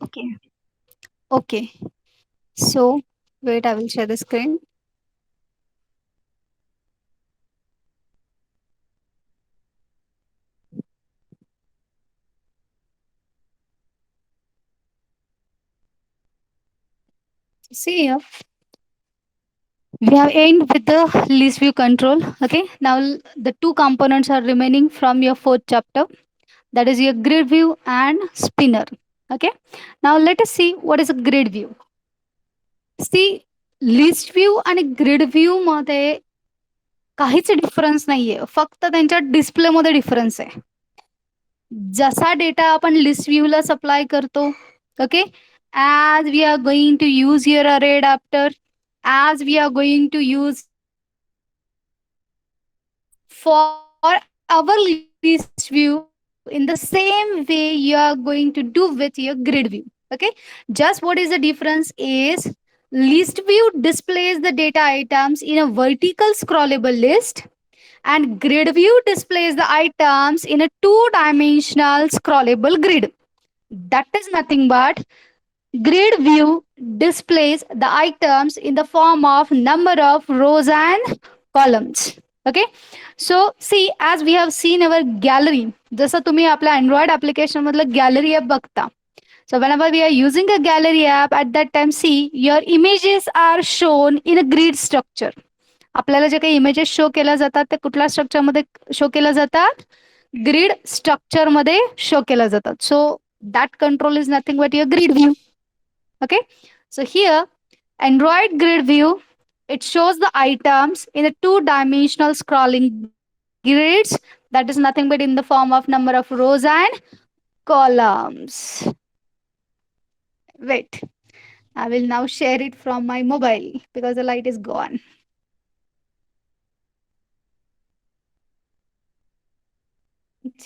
Okay. Okay. So, wait, I will share the screen. See here, we have aimed with the list view control. Okay. Now, the two components are remaining from your fourth chapter. That is your grid view and spinner. Okay. Now, let us see what is a grid view. See, list view आणि grid view मध्ये काहीच difference नाहीये. फक्त त्यांच्या डिस्प्लेमध्ये difference आहे. जसा data आपण list व्ह्यूला सप्लाय करतो. Okay. As we are going to use your array adapter, as we are going to use for our list view, in the same way you are going to do with your grid view. Okay. Just what is the difference is list view displays the data items in a vertical scrollable list, and grid view displays the items in a two-dimensional scrollable grid. That is nothing but grid view displays the items in the form of number of rows and columns. Okay. So see, as we have seen our gallery, जसं तुम्ही आपल्या Android application मधलं gallery app बघता. So whenever we are using a gallery app, at that time, see, your images are shown in a grid structure. आपल्याला जे काही images show केल्या जातात ते कुठल्या स्ट्रक्चरमध्ये शो केल्या जातात? ग्रीड स्ट्रक्चरमध्ये शो केल्या जातात. So that control is nothing but your grid view. Okay. So here, Android grid view, it shows the items in a two-dimensional scrolling grids, that is nothing but in the form of number of rows and columns. Wait, I will now share it from my mobile because the light is gone.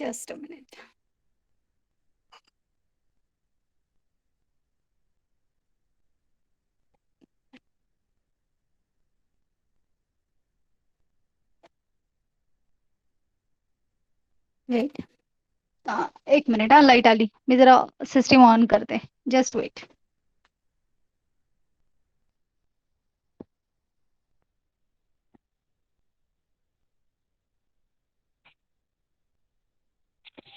Just a minute. Wait. एक minute, हा light आली. मी जरा system on करते. Just wait.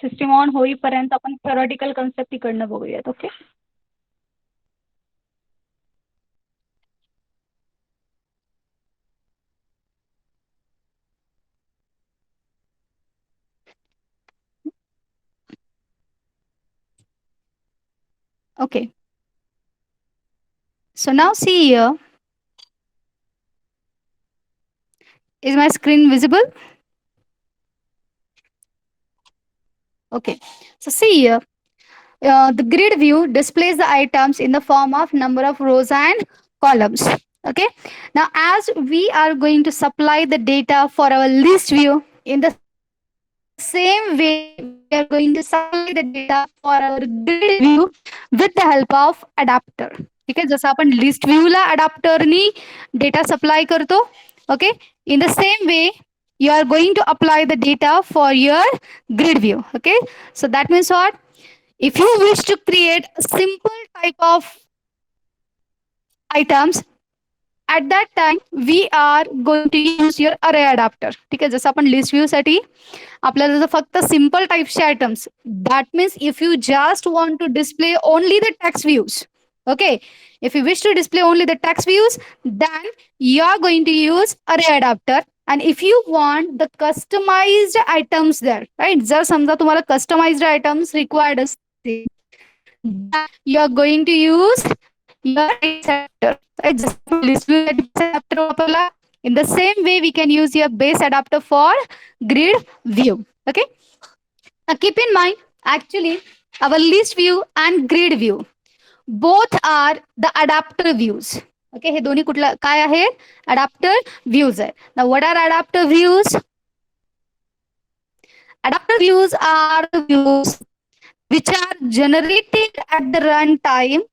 System on होईपर्यंत आपण theoretical concept इकडनं बघूयात. Okay. Okay. So now see here, is my screen visible? Okay. So see here, the grid view displays the items in the form of number of rows and columns. Okay. Now, as we are going to supply the data for our list view, in the same way, we are going to supply the data for our grid view with the help of adapter. ठीक आहे. जसं आपण list व्ह्यूला अडॅप्टरनी data supply करतो. Okay. In the same way, you are going to apply the data for your grid view. Okay. So that means what? If you wish to create a simple type of items, at that time we are going to use your array adapter. ठीक आहे. जसं आपण list view साठी आपल्याला जर फक्त simple टाइप्सचे items, that means if you just want to display only the text views. Okay. If you wish to display only the text views, then you are going to use array adapter. And if you want the customized items there, right? जर समजा तुम्हाला customized items required असतील, then you are going to use your base adapter. Right? Just list view base adapter वापरला. In the same way, we can use your base adapter for grid view. Okay. Now keep in mind, actually, our list view and grid view both are the adapter views. Okay, हे दोन्ही कुठला काय आहे? Adapter views आहे. Now what are adapter views? Adapter views are the views which are generated at the runtime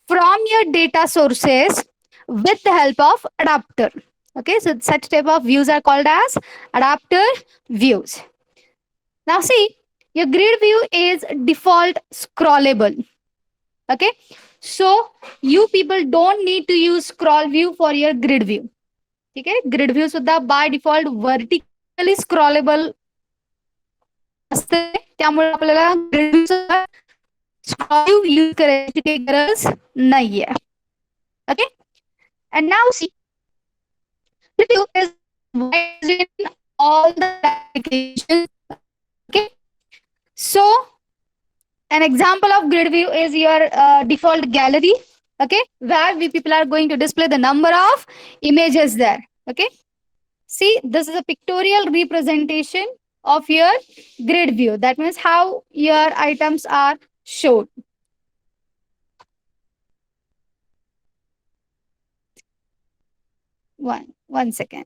from your data sources with the help of adapter. Okay, so such type of views are called as adapter views. Now see, Your grid view is default scrollable. Okay. So you people don't need to use scroll view for your grid view. ठीक आहे. Grid view सुद्धा by default vertically scrollable असते, त्यामुळे आपल्याला grid view scroll use करायची काही गरज नाहीये. Okay. And now see, review is widely in all the applications. Okay. So an example of grid view is your default gallery. Okay. Where we people are going to display the number of images there. Okay. See, this is a pictorial representation of your grid view. That means how your items are shown. One second.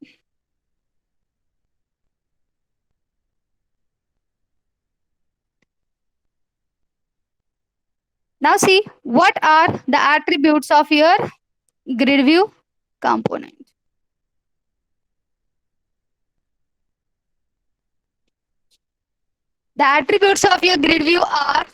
Now see, what are the attributes of your grid view component? The attributes of your grid view are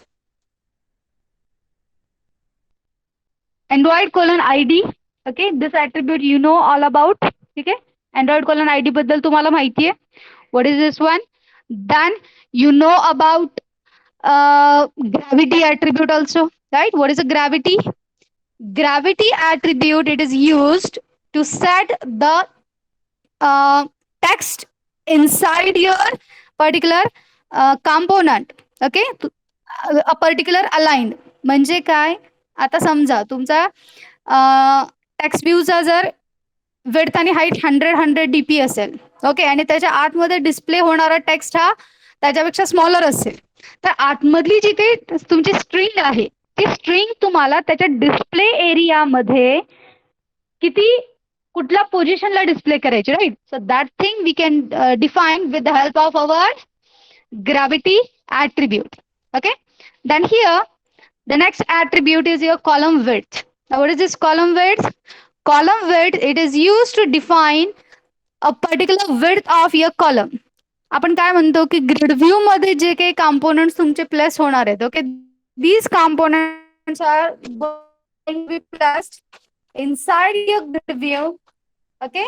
Android colon ID. Okay, this attribute you know all about. Okay, Android colon ID बद्दल तुम्हाला माहिती आहे. What is this one? Then you know about gravity attribute also, right? What is a gravity? Gravity attribute, it is used to set the text inside your particular component. Okay, a particular aligned म्हणजे काय, आता समजा तुमचा text व्ह्यूचा जर width आणि height 100 DP असेल. Okay. आणि त्याच्या आतमध्ये डिस्प्ले होणारा टेक्स्ट हा त्याच्यापेक्षा स्मॉलर असेल, तर आतमधली जी काही तुमची स्ट्रिंग आहे ती स्ट्रिंग तुम्हाला त्याच्या डिस्प्ले एरियामध्ये किती कुठल्या पोझिशनला डिस्प्ले करायची, right. So that thing we can define with the help of our gravity attribute. Okay. Then here the next attribute is your column width. Now what is this column width? Column width, it is used to define a particular width of your column. आपण काय म्हणतो की grid view मध्ये जे काही components तुमचे place होणार आहेत, okay, these components are going to be placed inside your grid view. Okay.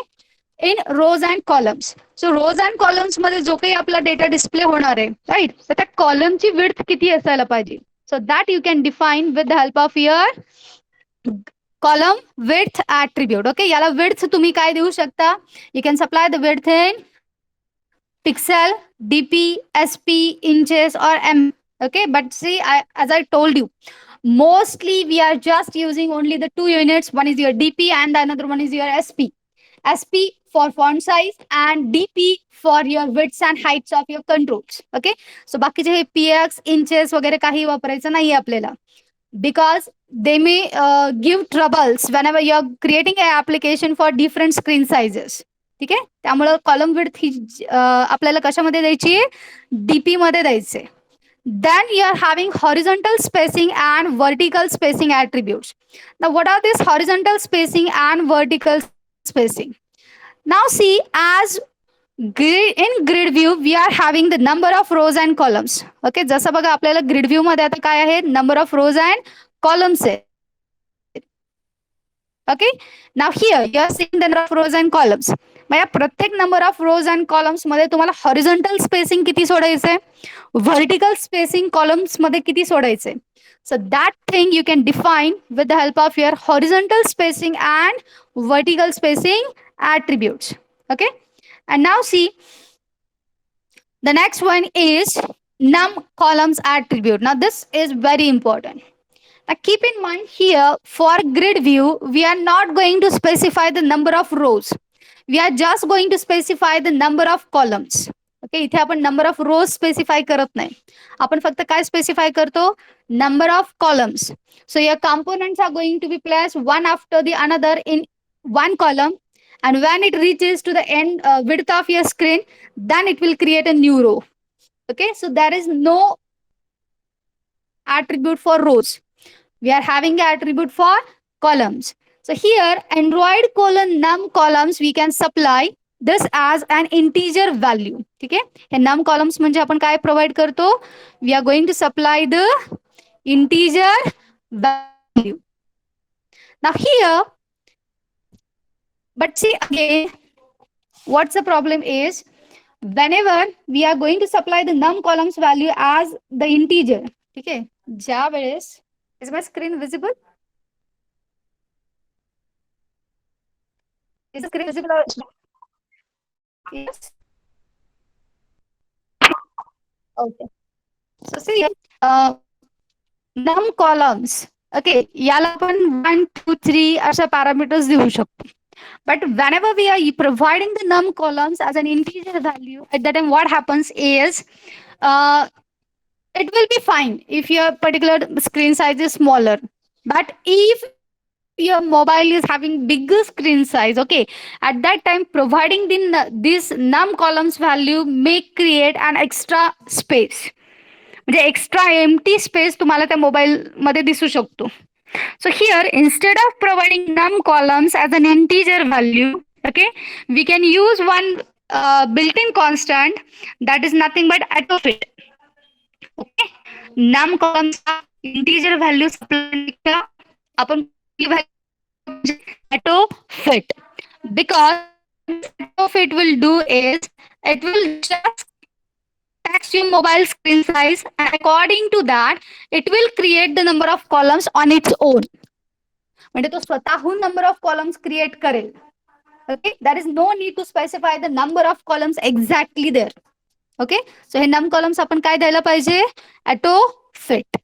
In rows and columns. So rows and columns मध्ये जो काही आपला डेटा डिस्प्ले होणार आहे, राईट, तर त्या कॉलमची विड्थ किती असायला पाहिजे. सो that you can define with the help of your column width attribute. Okay. याला विड्थ तुम्ही काय देऊ शकता, you can supply the width in pixel, dp, sp, inches or m. Okay. But see, as I told you, mostly we are just using only the two units. One is your dp and the another one is your sp. SP for font size and dp for your widths and heights of your controls. Okay. So बाकीचे हे px, inches वगैरे काही वापरायचं नाही आपल्याला, because they may give troubles whenever you are creating an application for different screen sizes. ठीक आहे. त्यामुळे column width ही आपल्याला कशामध्ये द्यायची आहे, डीपी मध्ये द्यायचे. Then you are having horizontal spacing and vertical spacing attributes. Now what are these horizontal spacing and vertical spacing? Now see, as in grid view we are having the number of rows and columns. Okay. जसं बघा आपल्याला grid view मध्ये आता काय आहे, number of rows and columns आहेत. Okay. Now here you are seeing the number of rows and columns. मग या प्रत्येक number of rows and columns मध्ये तुम्हाला हॉरिझॉन्टल स्पेसिंग किती सोडायचंय, व्हर्टिकल स्पेसिंग कॉलम्स मध्ये किती सोडायचंय. So that thing you can define with the help of your horizontal spacing and vertical spacing attributes. Okay. And now see, the next one is num columns attribute. Now this is very important. Now keep in mind here, for grid view we are not going to specify the number of rows. We are just going to specify the number of columns. Okay. इथे आपण number of rose specify करत नाही, आपण फक्त काय specify करतो, number of columns. So your components are going to be placed one after the another in one column, and when it reaches to the end width of your screen, then it will create a new row. Okay. So there is no attribute for rows, we are having an attribute for columns. So here Android colon num columns we can supply this as an integer value. ठीक आहे, हे num columns म्हणजे आपण काय provide करतो, we are going to supply the integer value. Now here, but see again, what's the problem is whenever we are going to supply the num columns value as the integer. ठीक आहे, ज्या वेळेस, is my screen visible? Is the screen visible? Yes. Okay. So see, uh, num columns. Okay, याला आपण 1 2 3 अशा parameters देऊ शकतो. But whenever we are providing the num columns as an integer value, at that time what happens is, uh, it will be fine if your particular screen size is smaller. But if your mobile is having bigger screen size, okay, at that time providing this num columns value may create an extra space, म्हणजे extra empty space तुम्हाला त्या mobile मध्ये दिसू शकतो. So here, instead of providing num columns as an integer value, okay, we can use one built-in constant that is nothing but autofit. Okay, num columns integer value supply आपण autofit, because autofit will do is it will just text your mobile screen size, and according to that it will create the number of columns on its own. म्हणजे तो स्वतःहून number of columns create करेल. Okay, that is no need to specify the number of columns exactly there. Okay, so हे num columns आपण काय द्यायला पाहिजे, auto fit.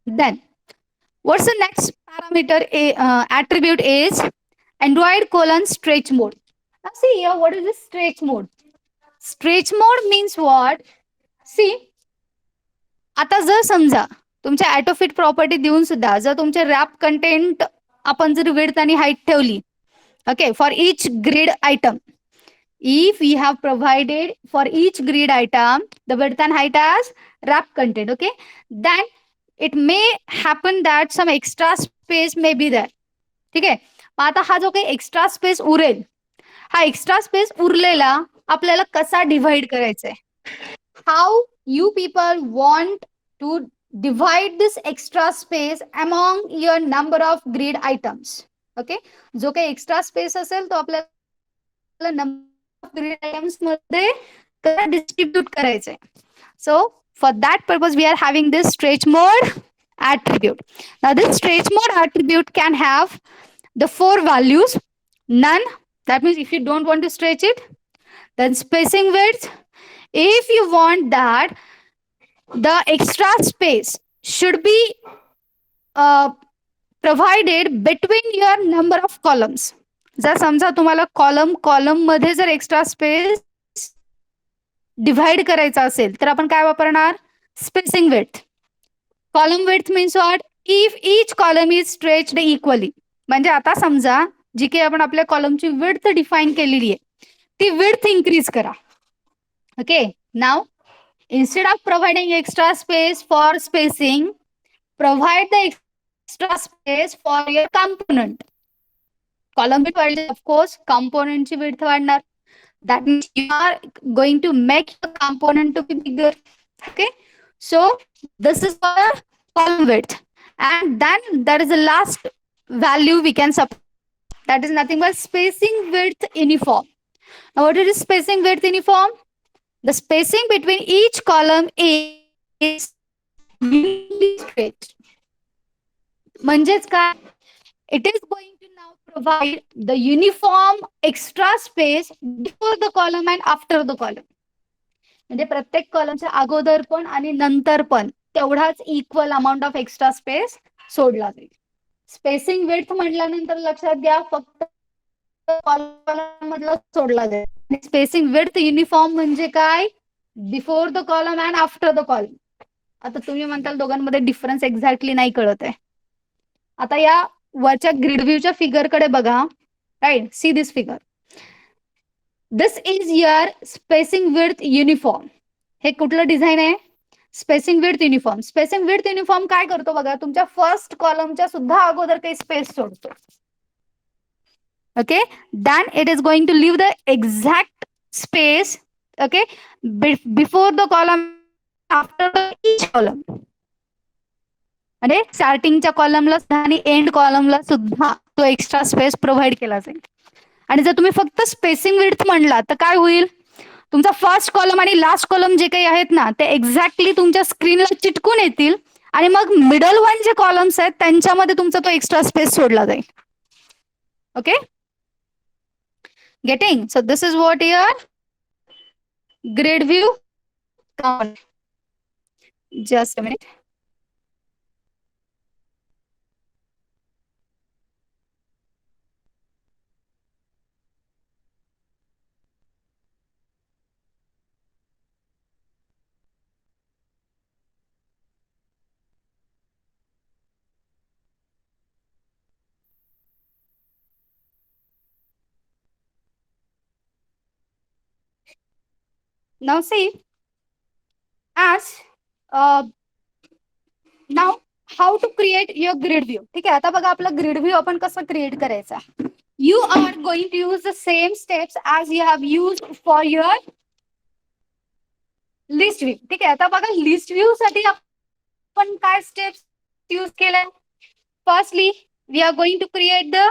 Then what's the next parameter attribute is Android colon stretch mode. Now see here, what is this stretch mode? Stretch mode means what? See, आता जर समजा तुमच्या ॲटोफिट property देऊन सुद्धा जर तुमचे रॅप कंटेंट आपण जर विड्थ आणि हाईट ठेवली, okay, for each grid item, if we have provided for each grid item the width and height as wrap content, okay, then it may happen that some extra space may be there. ठीक आहे, आता हा जो काही extra space उरेल, हा extra space उरलेला आपल्याला कसा डिव्हाइड करायचा आहे, how you people want to divide this extra space among your number of grid items. Okay, जो काही एक्स्ट्रा स्पेस असेल तो आपल्याला नंबर ऑफ ग्रीड आयटम्स मध्ये डिस्ट्रीब्यूट करायचं आहे. So for that purpose we are having this stretch mode attribute. Now this stretch mode attribute can have the 4 values. None, that means if you don't want to stretch it. Then spacing width, if you want that the extra space should be uh, provided between your number of columns. जर समजा तुम्हाला column मध्ये जर extra space divide करायचा असेल तर आपण काय वापरणार, spacing width. Column width means what, if each column is stretched equally. म्हणजे आता समजा जी काही आपण आपल्या कॉलमची विड्थ डिफाईन केलेली आहे ती विड्थ इन्क्रीज करा. Okay, now instead of providing extra space for spacing, provide the extra space for your component. Column width वाढली, of course component ची width वाढणार. That means you are going to make your component to be bigger. Okay, so this is for column width, and then there is the last value we can supply, that is nothing but spacing width uniform. Now what is spacing width uniform? The spacing between each column is stretched. म्हणजेच काय, it is going to now provide the uniform extra space before the column and after the column. म्हणजे प्रत्येक कॉलमच्या अगोदर पण आणि नंतर पण तेवढाच equal amount of extra space सोडला जाईल. स्पेसिंग विड्थ म्हटल्यानंतर लक्षात घ्या फक्त कॉलम मधला सोडला जाईल. स्पेसिंग विड्थ युनिफॉर्म म्हणजे काय, before the column and after the column. आता तुम्ही म्हणताल दोघांमध्ये डिफरन्स एक्झॅक्टली नाही कळत आहे. आता या वरच्या ग्रिड व्ह्यूच्या फिगर कडे बघा, right, see this figure. This is your spacing width uniform. हे कुठलं डिझाईन आहे, spacing width uniform. Spacing width uniform काय करतो बघा, तुमच्या फर्स्ट कॉलमच्या सुद्धा अगोदर काही स्पेस सोडतो. Okay, then it is going to leave the exact space, okay, before the column and after the each column. म्हणजे स्टार्टिंगच्या कॉलमला सुद्धा आणि एंड कॉलमला सुद्धा तो एक्स्ट्रा स्पेस प्रोव्हाइड केला जाईल. आणि जर तुम्ही फक्त स्पेसिंग विड्थ म्हणला तर काय होईल, तुमचा फर्स्ट कॉलम आणि लास्ट कॉलम जे काही आहेत ना ते एक्झॅक्टली तुमच्या स्क्रीनला चिटकून येतील आणि मग मिडल वन जे कॉलम्स आहेत त्यांच्यामध्ये तुमचा तो एक्स्ट्रा स्पेस सोडला जाईल. Okay, getting? So this is what your grid view cover. Just a minute. Now see, as now how to create your grid view. ठीक आहे, आता बघा आपला grid view आपण कसं क्रिएट करायचा. You are going to use the same steps as you have used for your list view. ठीक आहे, आता बघा लिस्ट व्ह्यू साठी आपण काय स्टेप्स यूज केल्या. Firstly, we are going to create the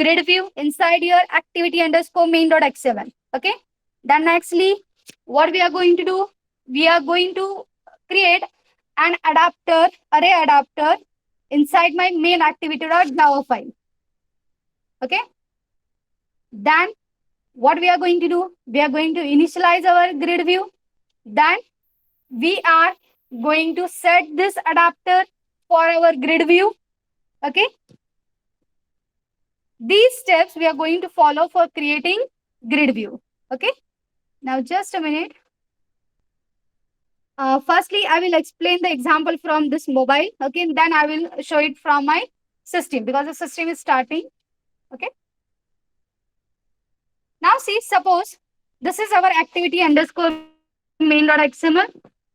grid view inside your activity underscore main.xml. Okay. Then nextly, what we are going to do, we are going to create an adapter, array adapter inside my main activity.java file. Okay. Then what we are going to do, we are going to initialize our grid view. Then we are going to set this adapter for our grid view. Okay. These steps we are going to follow for creating grid view. Okay. Now just a minute. Firstly, I will explain the example from this mobile. Okay. And then I will show it from my system because the system is starting. Okay. Now see, suppose this is our activity underscore main.xml.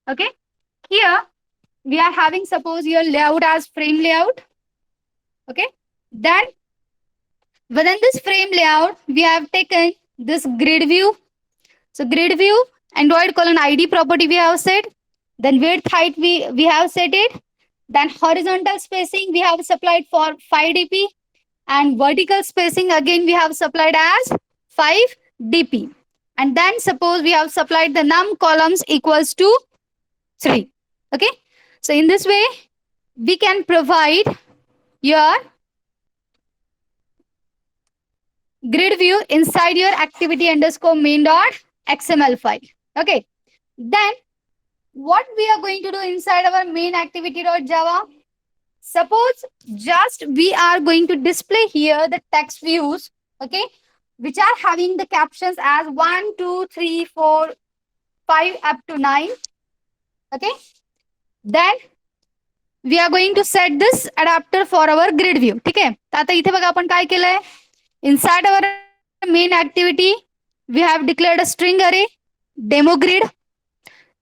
Okay. Here we are having, suppose your layout as frame layout. Okay. Then within this frame layout, we have taken this grid view. So grid view, Android colon ID property we have set. Then width height we have set it. Then horizontal spacing we have supplied for 5 dp. And vertical spacing again we have supplied as 5 dp. And then suppose we have supplied the num columns equals to 3. Okay. So in this way, we can provide your grid view inside your activity underscore main.xml file. Okay. Then what we are going to do inside our main activity.java? Suppose just we are going to display here the text views, okay, which are having the captions as 1, 2, 3, 4, 5 up to 9. Okay. Then we are going to set this adapter for our grid view. ठीक आहे. तर आता इथे बघा आपण काय केलंय. Inside our main activity, we have declared a string array, demo grid.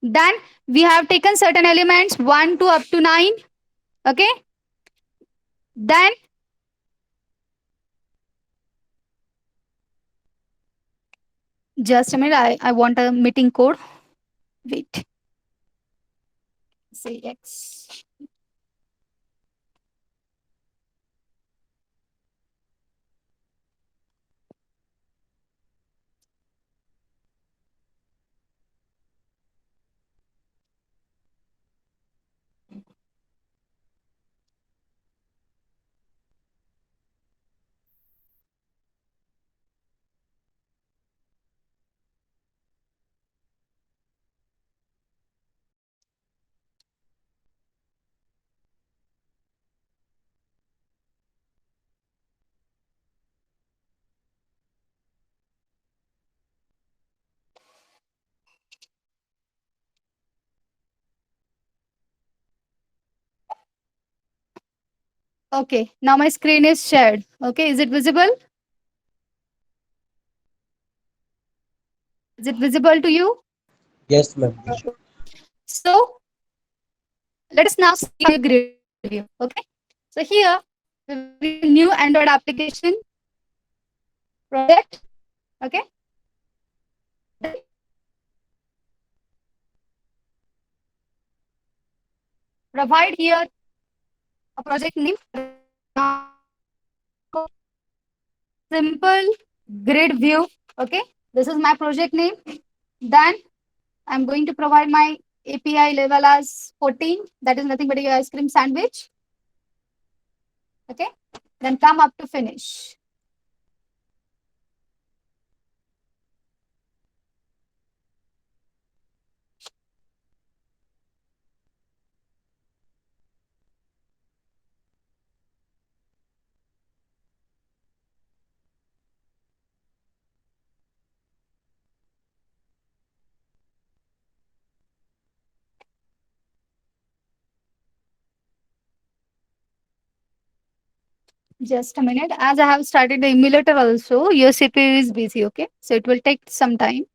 Then we have taken certain elements 1 to up to 9. Okay. Then just a minute, I want a meeting code. Wait. Say X. Okay, now my screen is shared. Okay, is it visible? Is it visible to you? Yes, ma'am. So let us now see the grid view. Okay, so here we will new Android application. project. Okay, then provide here a project name. Simple grid view. Okay, this is my project name. Then I'm going to provide my API level as 14. That is nothing but a ice cream sandwich. Okay, then come up to finish. Just a minute. As I have started the emulator also, your CPU is busy. Okay, so it will take some time.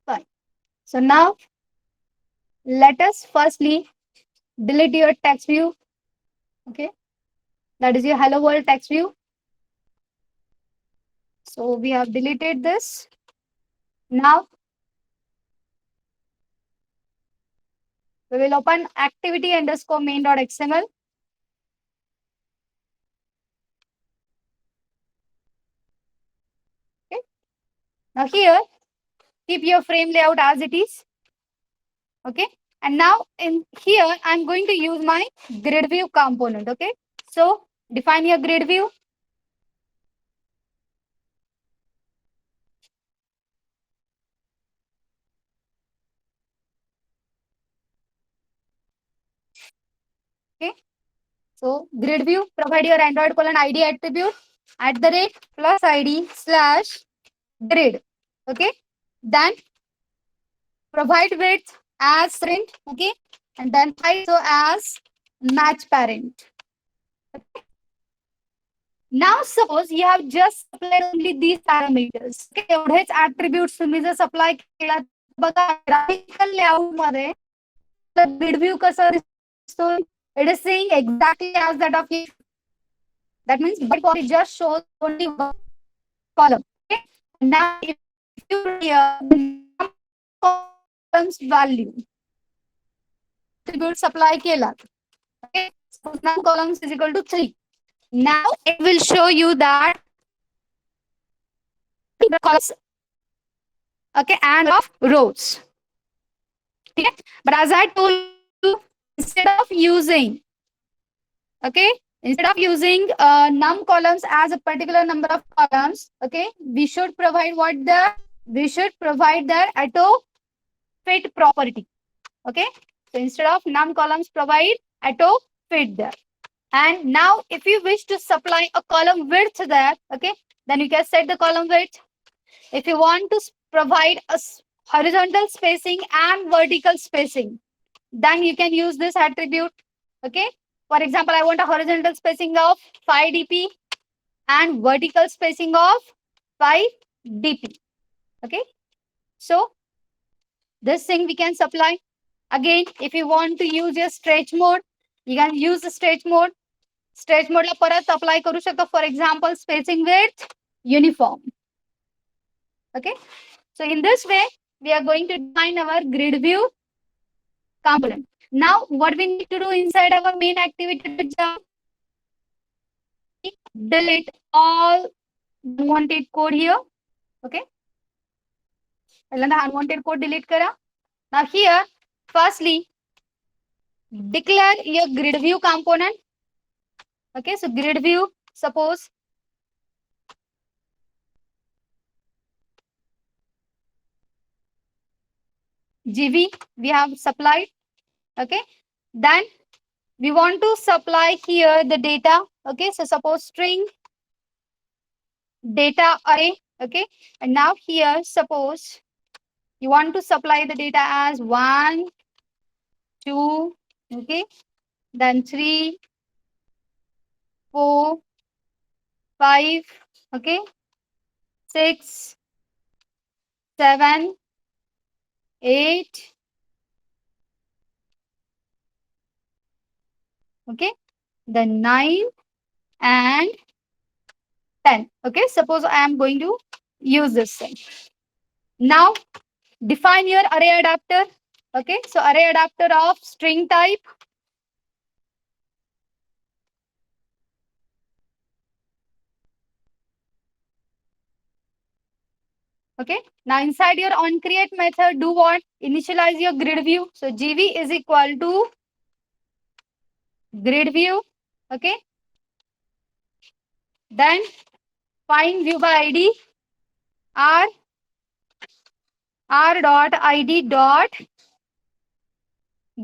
Fine. So now let us firstly delete your text view. Okay, that is your hello world text view. So we have deleted this. Now we will open activity underscore main.xml. Okay. Now here, keep your frame layout as it is. Okay. And now in here, I'm going to use my grid view component. Okay. So define your grid view. Okay. So grid view, provide your Android colon ID attribute at the rate plus ID slash grid. Okay. Then provide width as print. Okay. And then height so as match parent. Now suppose you have just applied only these parameters. Okay, एवढेच attributes तुम्ही जर supply केला बघा graphical layout मध्ये the grid view कसा दिसतो, it is seeing exactly as that of you. That means by default it just shows only one column. Okay, now if you here the columns value attribute supply केला, okay, so now columns is equal to 3. Now it will show you that the columns, okay, and of rows. Okay, but as I told you, instead of using, okay, instead of using num columns as a particular number of columns, okay, we should provide what we should provide the auto fit property. Okay, so instead of num columns, provide auto fit there. And now if you wish to supply a column width there, okay, then you can set the column width. If you want to provide a horizontal spacing and vertical spacing, then you can use this attribute. Okay, for example, I want a horizontal spacing of 5 dp and vertical spacing of 5 dp. Okay, so this thing we can supply. Again, if you want to use your stretch mode, you can use the stretch mode. Stretch mode ला परत apply करू शकतो. For example, spacing width uniform. Okay, so in this way we are going to define our grid view component. Now what we need to do inside our main activity to jump, delete all unwanted code here. Okay, unwanted code delete kara. Now here, firstly declare your grid view component. Okay, so grid view, suppose GV we have supplied. Okay. Then we want to supply here the data. Okay. So suppose string data array. Okay. And now here suppose you want to supply the data as 1, 2, okay, then 3, 4, 5, okay, 6, 7, 8, okay, then 9 and 10. Okay, suppose I am going to use this thing. Now define your array adapter. Okay, so array adapter of string type. Okay, now inside your onCreate method, do what? Initialize your grid view. So GV is equal to grid view. Okay, then find view by ID r dot id dot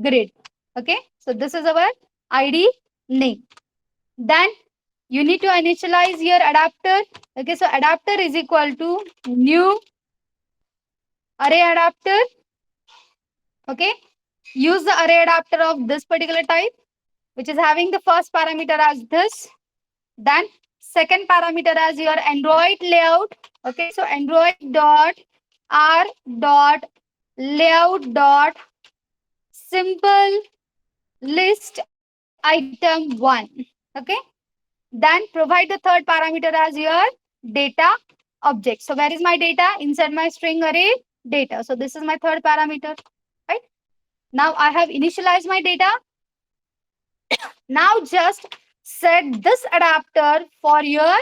grid. Okay, so this is our ID name. Then you need to initialize your adapter. Okay, so adapter is equal to new array adapter. Okay, use the array adapter of this particular type, which is having the first parameter as this, then second parameter as your Android layout. Okay, so Android dot r dot layout dot simple list item 1. Okay, then provide the third parameter as your data object. So where is my data? Inside my string array data. So this is my third parameter, right? Now I have initialized my data. Now just set this adapter for your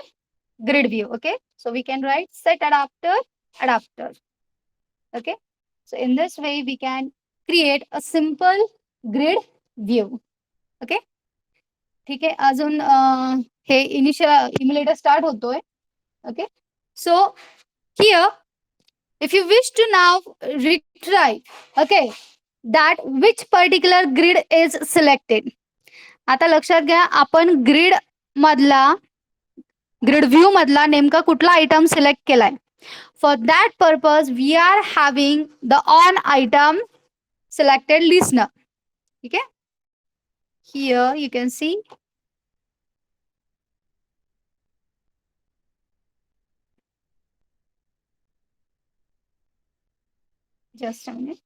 grid view. Okay, so we can write set adapter. Okay, so in this way we can create a simple grid view. Okay, ठीक आहे. अजून हे initial emulator start होतोय. Okay, so here if you wish to now retry, okay, that which particular grid is selected. आता लक्षात घ्या आपण grid मधला grid view मधला नेमका कुठला आयटम सिलेक्ट केलाय. For that purpose we are having the on item selected listener. ठीक आहे. Here you can see just a minute.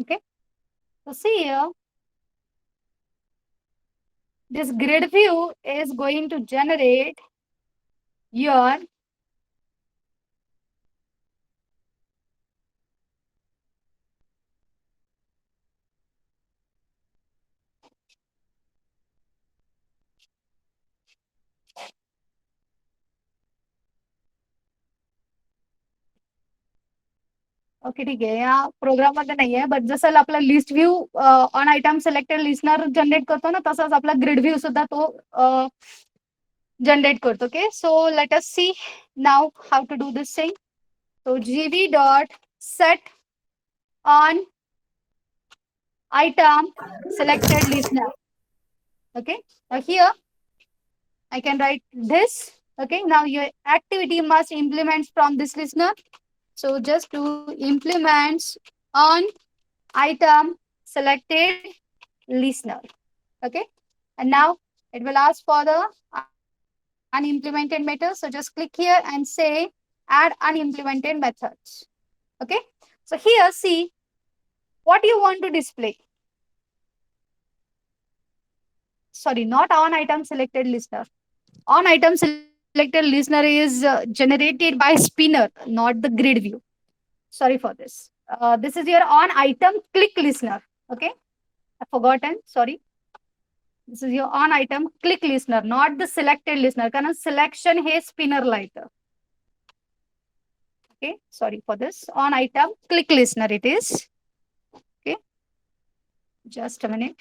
Okay, so see here this grid view is going to generate your okay ठीक आहे. या programme मध्ये नाहीये, but जसं आपला list view on item selected listener generate करतो ना, तसंच आपला ग्रिड व्ह्यू सुद्धा तो जनरेट करतो. Okay, so let us see now how to do this thing. So gv dot set on item selected listener. Okay, now here I can write this. Okay, now your activity must implement from this listener. So just do implements on item selected listener. Okay, and now it will ask for the unimplemented method. So just click here and say add unimplemented methods. Okay, so here see what you want to display. Sorry, not on item selected listener. On item selected listener is generated by spinner, not the grid view. Sorry for this. This is your on item click listener. Okay, I've forgotten. Sorry. This is your on item click listener, not the selected listener. कारण selection hey spinner light. Okay, sorry for this. On item, click listener it is. Okay, just a minute.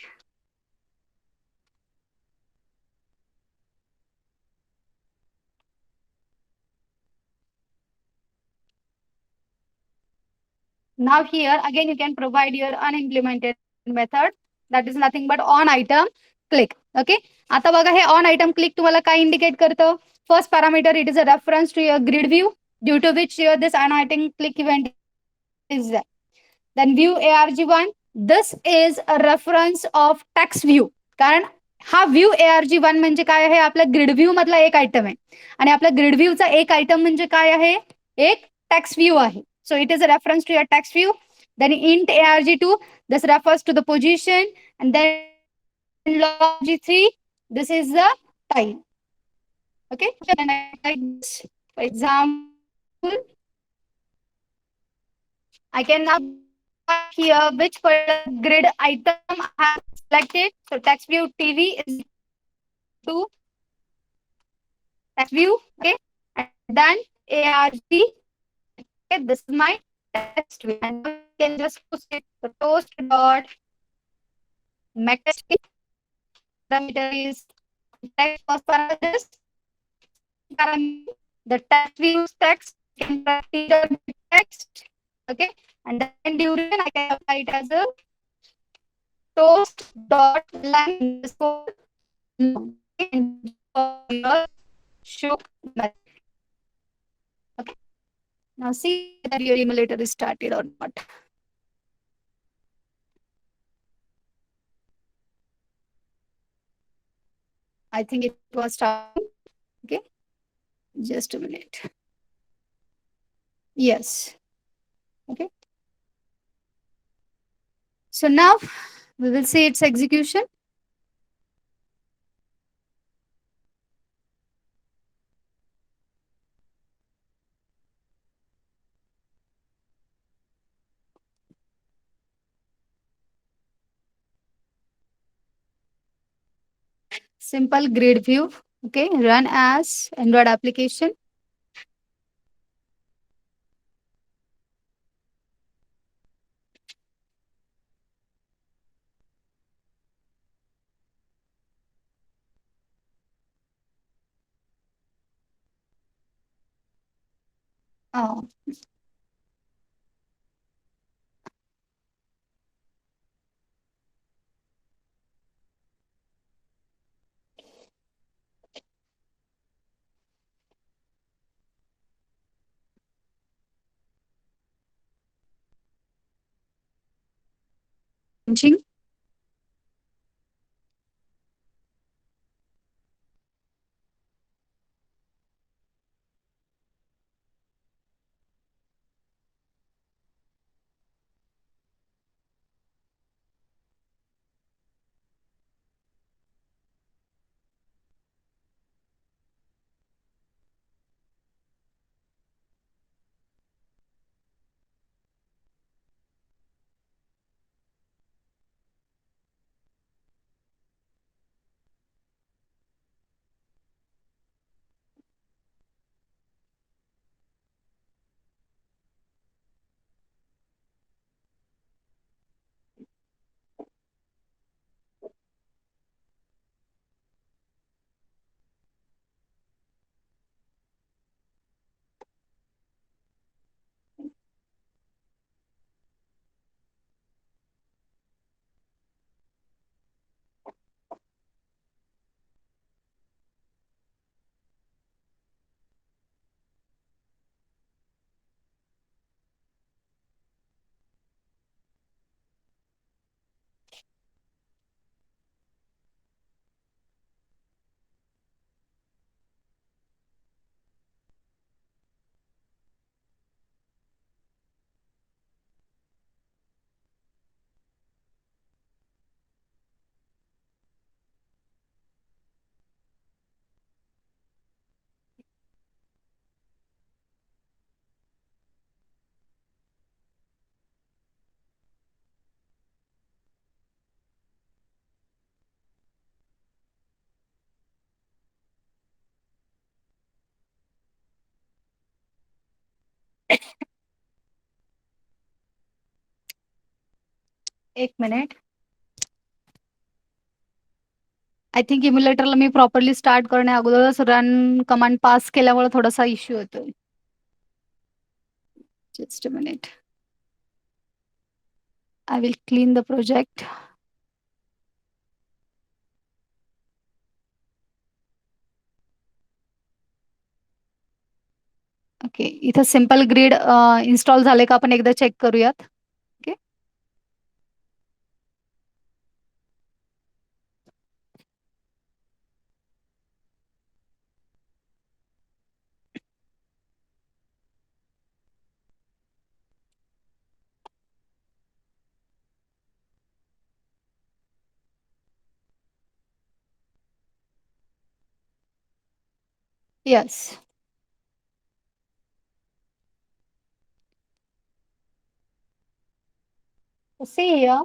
Now here again you can provide your unimplemented method. That is nothing but on item click. Okay. आता बघा हे on item click तुम्हाला काय indicate करतं? First parameter, it is a reference to your grid view due to which your this on item click event is there. Then view ARG1. This is a reference of text view. कारण हा view ARG1 म्हणजे काय आहे? आपल्या grid view मधला एक item आहे आणि आपल्या ग्रिड व्ह्यूचा एक आयटम म्हणजे काय आहे? एक टेक्स्ट व्ह्यू आहे. So it is a reference to your text view. Then int arg2, this refers to the position, and then log3, this is the time. Okay, then I like this. For example, I can now here which particular grid item I have selected. So text view TV is equal to text view. Okay, and then arg. Okay, this is my text view, and now you can just post it. So toast dot make text parameter is text. First parameter is parameter. The text views text can consider text. Okay, and then duration I can apply it as a toast dot line underscore long. Okay, and for your show method. Okay, now see whether your emulator is started or not. I think it was starting. Okay, just a minute. Yes. Okay. So now we will see its execution. Simple grid view. Okay, run as Android application. Oh, launching. एक minute. I think इम्युलेटरला मी properly start करण्या अगोदरच run command pass केल्यामुळे थोडासा issue होतोय. Just a minute. I will clean the project. Okay, इथं simple grid install झाले का आपण एकदा चेक करूयात. Okay. Yes. See here.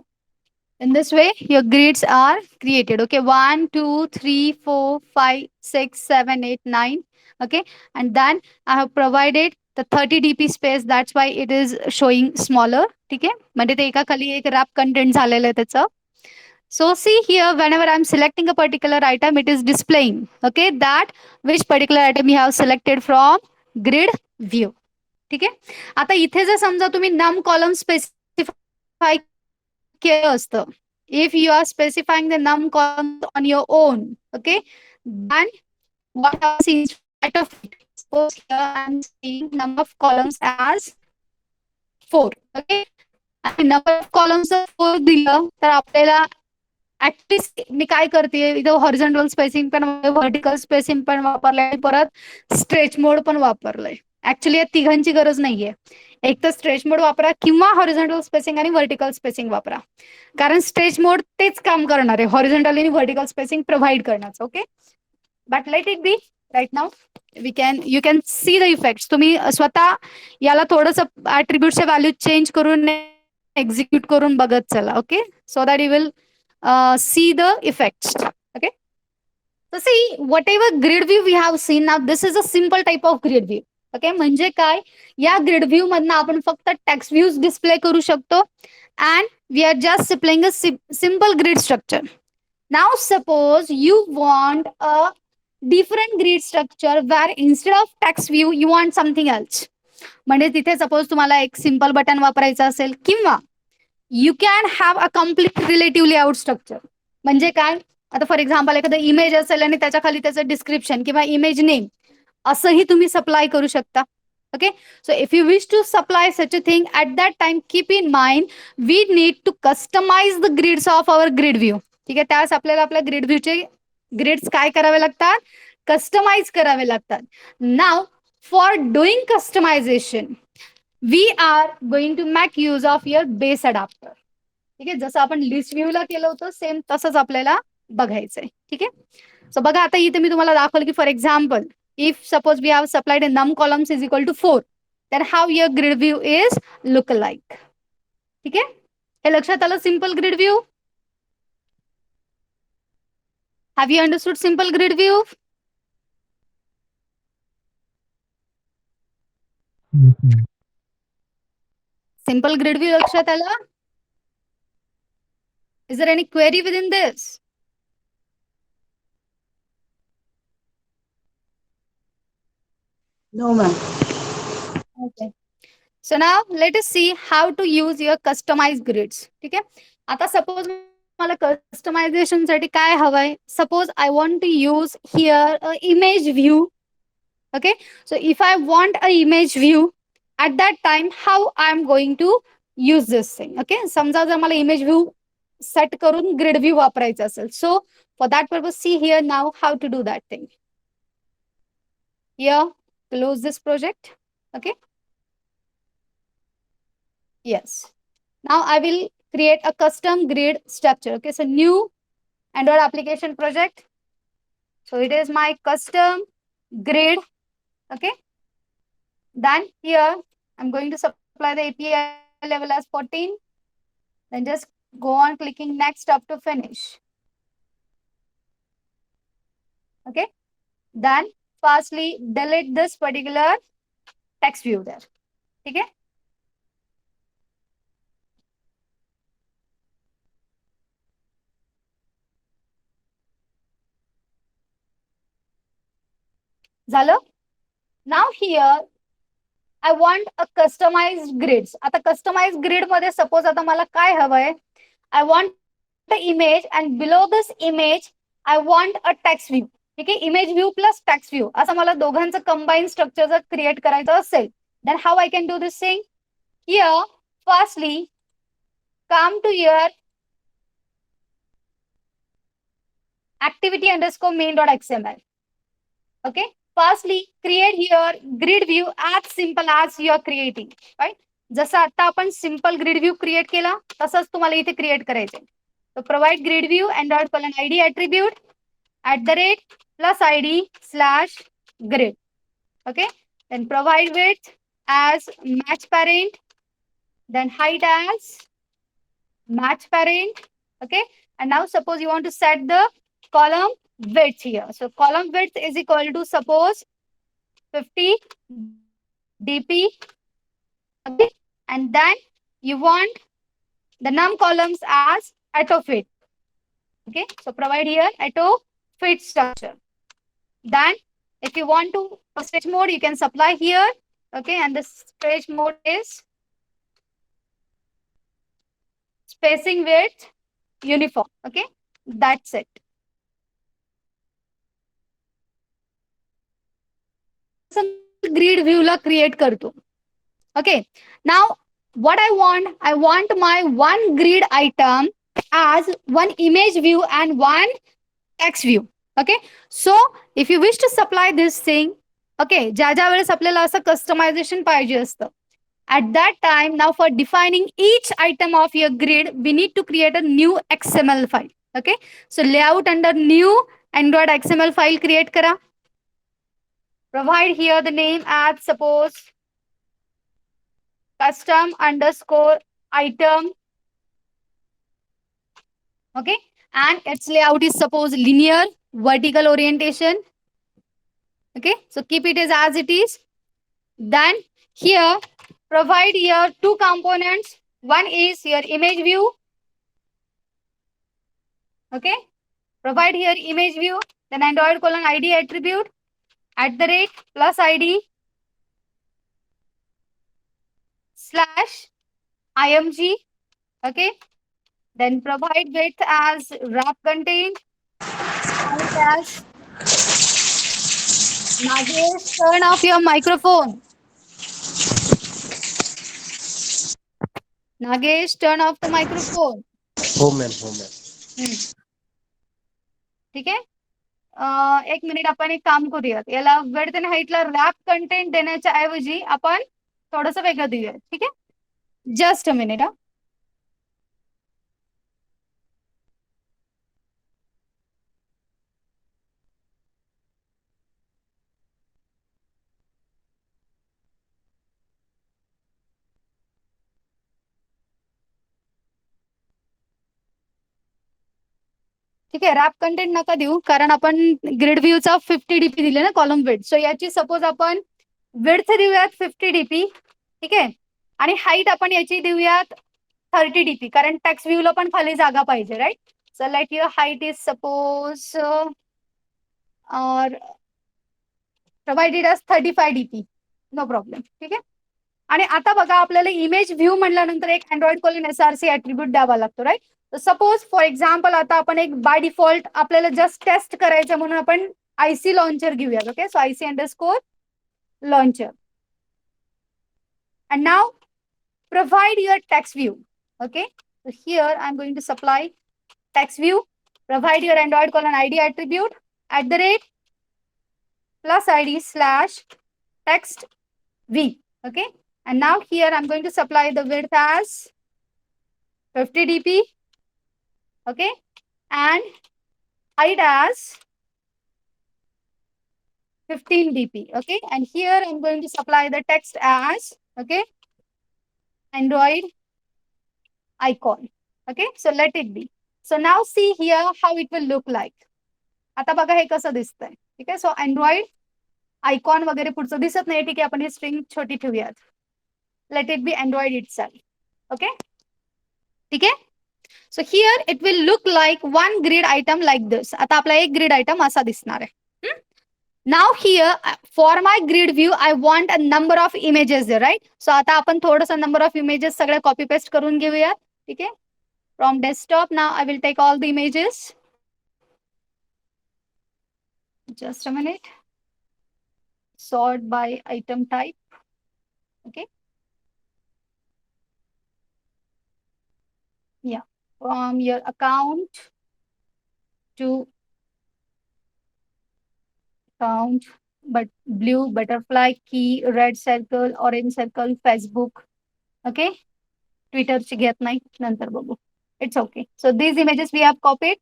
In this way, your grids are created. Okay, 1, 2, 3, 4, 5, 6, 7, 8, 9. Okay, and then I have provided the 30 dp space. That's why it is showing smaller. Okay, म्हणजे ते एका खाली एक wrap content झालेलं आहे त्याचं. So see here, whenever I'm selecting a particular item, it is displaying, okay, that which particular item you have selected from grid view. ठीक आहे. आता इथे जर समजा तुम्ही num column specify केलं असतं, if you are specifying the num columns on your own, okay, then what I see is part of it. Suppose here I'm seeing number of columns as 4. Okay, आणि number of columns जर 4 दिलं तर आपल्याला at least मी काय करते, इथं horizontal spacing पण vertical spacing पण वापरलंय, परत स्ट्रेच मोड पण वापरलंय. ऍक्च्युली या तिघांची गरज नाहीये. एक तर स्ट्रेच मोड वापरा किंवा हॉरिझॉन्टल स्पेसिंग आणि व्हर्टिकल स्पेसिंग वापरा, कारण स्ट्रेच मोड तेच काम करणार आहे, हॉरिझॉन्टल आणि व्हर्टिकल स्पेसिंग प्रोव्हाइड करण्याचं. Okay, but let it be. Right now you can see the effect. तुम्ही स्वतः याला थोडंसं ऍट्रिब्यूटच्या व्हॅल्यू चेंज करून एक्झिक्यूट करून बघत चला. Okay, so that you will see the effects. Okay, so see, whatever grid view we have seen, now this is a simple type of grid view. Okay, म्हणजे काय, या ग्रिड व्ह्यू मधनं आपण फक्त टेक्स्ट व्ह्यूज डिस्प्ले करू शकतो, and we are just displaying a simple grid structure. Now suppose you want a different grid structure where instead of text view you want something else. म्हणजे तिथे suppose तुम्हाला एक simple button वापरायचं असेल, किंवा you can have a complete relative layout structure. म्हणजे काय, आता फॉर एक्झाम्पल एखादं इमेज असेल आणि त्याच्या खाली त्याचं डिस्क्रिप्शन किंवा इमेज नेम असंही तुम्ही सप्लाय करू शकता. Okay, so if you wish to supply such a thing, at that time keep in mind we need to customise the grids of our grid view. ठीक आहे, त्यास आपल्याला आपल्या ग्रिड व्ह्यूचे ग्रिड्स काय करावे लागतात, कस्टमाइज करावे लागतात. Now for doing customisation we are going to make use of your base adapter. ठीक आहे, जसं आपण लिस्ट व्ह्यूला केलं होतं सेम तसंच आपल्याला बघायचंय. ठीक आहे, सो बघा आता इथे मी तुम्हाला दाखवलं की for example if suppose we have supplied a num columns is equal to 4, then how your grid view is look like. ठीक आहे, हे लक्षात आलं. Simple grid view. Have you understood simple grid view? Simple grid view लक्षात आलं? Is there any query within this? No, ma'am. Okay. So now let us see how to use your customized grids. ठीक आहे, आता suppose मला customisation साठी काय हवंय, suppose I want to use here a image view. Okay, so if I want a image view, at that time how I am going to use this thing. Okay, समजा जर मला image view set करून grid view वापरायचं असेल, so for that purpose see here now how to do that thing. Here close this project. Okay, yes, now I will create a custom grid structure. Okay, so new Android application project, so it is my custom grid. Okay, then here I'm going to supply the API level as 14. Then just go on clicking next up to finish. Okay, then firstly delete this particular text view there. Okay, झालं. Now here I want a customised grids. आता customise grid मध्ये suppose आता मला काय हवंय, I want a image and below this image I want a text view. ठीक आहे, image view plus text view असं मला दोघांचं कंबाईन स्ट्रक्चर जर क्रिएट करायचं असेल, then how I can do this thing. Here firstly come to your activity_main.xml. Okay. Firstly, create your grid view as simple as you are creating. Right. जसं आता आपण simple grid view create केला तसंच तुम्हाला इथे create करायचंय. So provide grid view android colon id attribute @+id/grid. Okay. Then provide width as match parent. Then height as match parent. Okay. And now suppose you want to set the column width here. So column width is equal to suppose 50 dp. Okay. And then you want the num columns as auto fit. Okay. So provide here auto fit structure. Then if you want to stretch mode, you can supply here. Okay. And the stretch mode is spacing width uniform. Okay. That's it. Grid view ला create करतो. Okay. Now what I want my one grid item as one image view and one text view. Okay. So if you wish to supply this thing, okay, ज्या वेळेस आपल्याला असं customisation पाहिजे असतं, at that time, now for defining each item of your grid, we need to create a new XML file. Okay. So layout under new Android XML file create kara. Provide here the name as suppose custom underscore item. Okay. And its layout is suppose linear, vertical orientation. Okay. So keep it as it is. Then here provide here two components. One is your image view. Okay. Provide here image view. Then Android colon ID attribute @+id /img. Okay. Then provide width as wrap content. As Nagesh, turn off your microphone. Nagesh, turn off the microphone. हो ma'am, हो ma'am. ठीक आहे. एक minute, आपण एक काम करूयात, याला विड्थ आणि हाईटला रॅप कंटेंट देण्याच्या ऐवजी आपण थोडंसं वेगळं देऊया. ठीक आहे. Just a minute. ठीक आहे. रॅप कंटेंट नका देऊ, कारण आपण ग्रिड व्ह्यूचा 50 डीपी दिले ना कॉलम विड्थ. सो याची सपोज आपण विड्थ देऊयात 50 डीपी. ठीक आहे. आणि हाईट आपण याची देऊयात 30 डीपी, कारण टेक्स्ट व्ह्यूला पण खाली जागा पाहिजे. Right. So let your height is suppose or provided as 35 DP. No problem. ठीक आहे. आणि आता बघा, आपल्याला इमेज व्ह्यू म्हटल्यानंतर एक अँड्रॉइड कोलिन SRC ऍट्रिब्यूट द्यावा लागतो. राईट. सपोज फॉर एक्झाम्पल आता आपण एक बाय डिफॉल्ट आपल्याला जस्ट टेस्ट करायचं म्हणून आपण IC लॉन्चर घेऊयात. Okay. So IC_ launcher. And now provide your text view. Okay. So here I'm going to supply text view. Provide your Android colon ID attribute @+id/text v. Okay. And now here I'm going to supply the width as 50 dp. Okay. And height as 15 dp. Okay. And here I'm going to supply the text as, okay, Android icon. Okay. So let it be. So now see here how it will look like. आता बघा हे कसं दिसतंय. ठीक आहे. सो Android icon वगैरे पुढचं दिसत नाही. ठीक आहे. आपण ही स्ट्रिंग छोटी ठेवूयात. Let it be Android itself. Okay. ठीक आहे. So here it will look like one grid item like this. आता आपला एक ग्रिड आयटम असा दिसणार आहे. Now here for my grid view I want a number of images there, right? So आता आपण थोडंसं number of images सगळे copy paste करून घेऊया. ठीक आहे. From desktop now I will take all the images. Just a minute. Sort by item type. Okay. Yeah. From your account to account, but blue butterfly key, red circle, orange circle, Facebook. Okay. Twitter ची घेत नाही नंतर बघू. It's okay. So these images we have copied.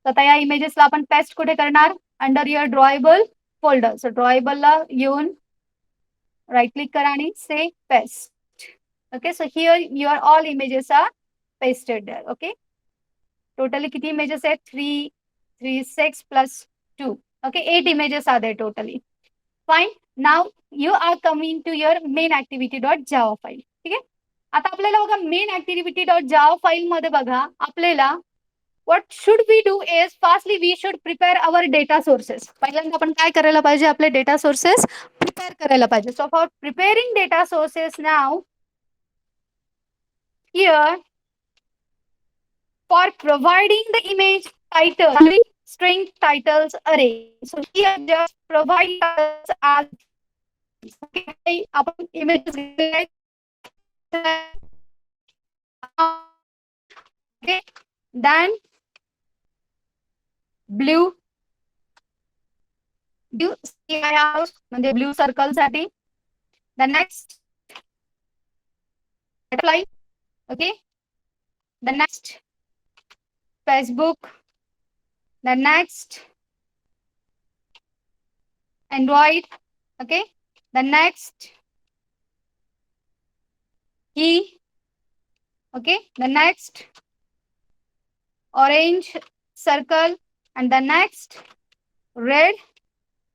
तर आता या images ला आपण paste कुठे करणार? Under your drawable folder. So drawable ला येऊन right click करा आणि say paste. Okay. So here your all images are pasted there. Okay. Totally किती images आहेत? 3, 3, 6 plus 2. Okay. 8 images are there totally. Fine. Now you are coming to your main activity.java file. ठीक आहे. आता आपल्याला बघा main activity.java file मध्ये बघा आपल्याला what should we do is firstly we should prepare our data sources. पहिल्यांदा आपण काय करायला पाहिजे आपले data sources prepare करायला पाहिजे. So for preparing data sources now here for providing the image title string titles array. So here just provide us as okay, आपण images okay, then blue CIR म्हणजे blue circle साठी. The next butterfly, okay. The next Facebook. The next Android, okay. The next key, okay. The next orange circle and the next red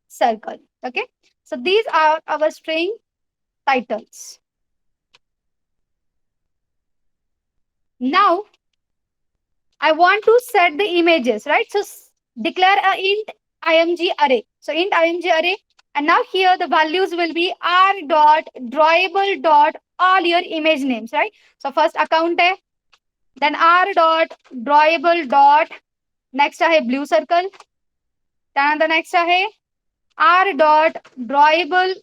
circle, okay. So these are our string titles. Now I want to set the images, right? So declare a int img array. So int img array, and now here the values will be r dot drawable dot all your image names, right? So first account hai, then r dot drawable dot next आहे blue circle, त्यानंतर next आहे r dot drawable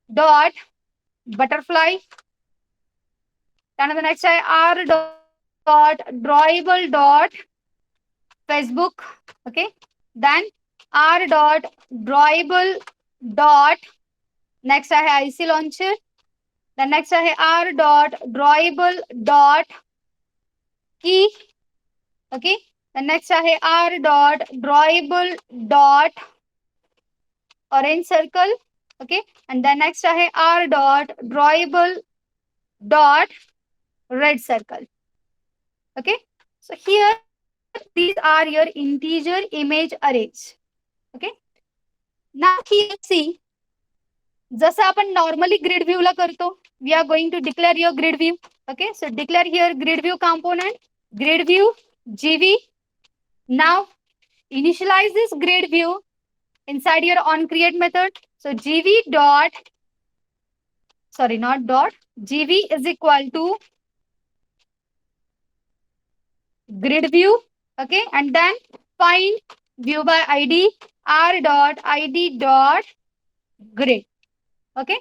dot butterfly, त्यानंतर next आहे r dot drawable dot Facebook, okay. Then r dot drawable dot next आहे IC launcher, then next आहे r dot drawable dot key, okay. Then next आहे r dot drawable dot orange circle, okay. And then next आहे r dot drawable dot red circle, okay. So here these are your integer image arrays, okay. Now here see जसं आपण normally grid view ला करतो, we are going to declare your grid view, okay. So declare here grid view component, grid view gv. Now initialize this grid view inside your onCreate method. So gv dot, sorry, not dot, gv is equal to grid view, okay. And then find view by id r dot id dot grid, okay.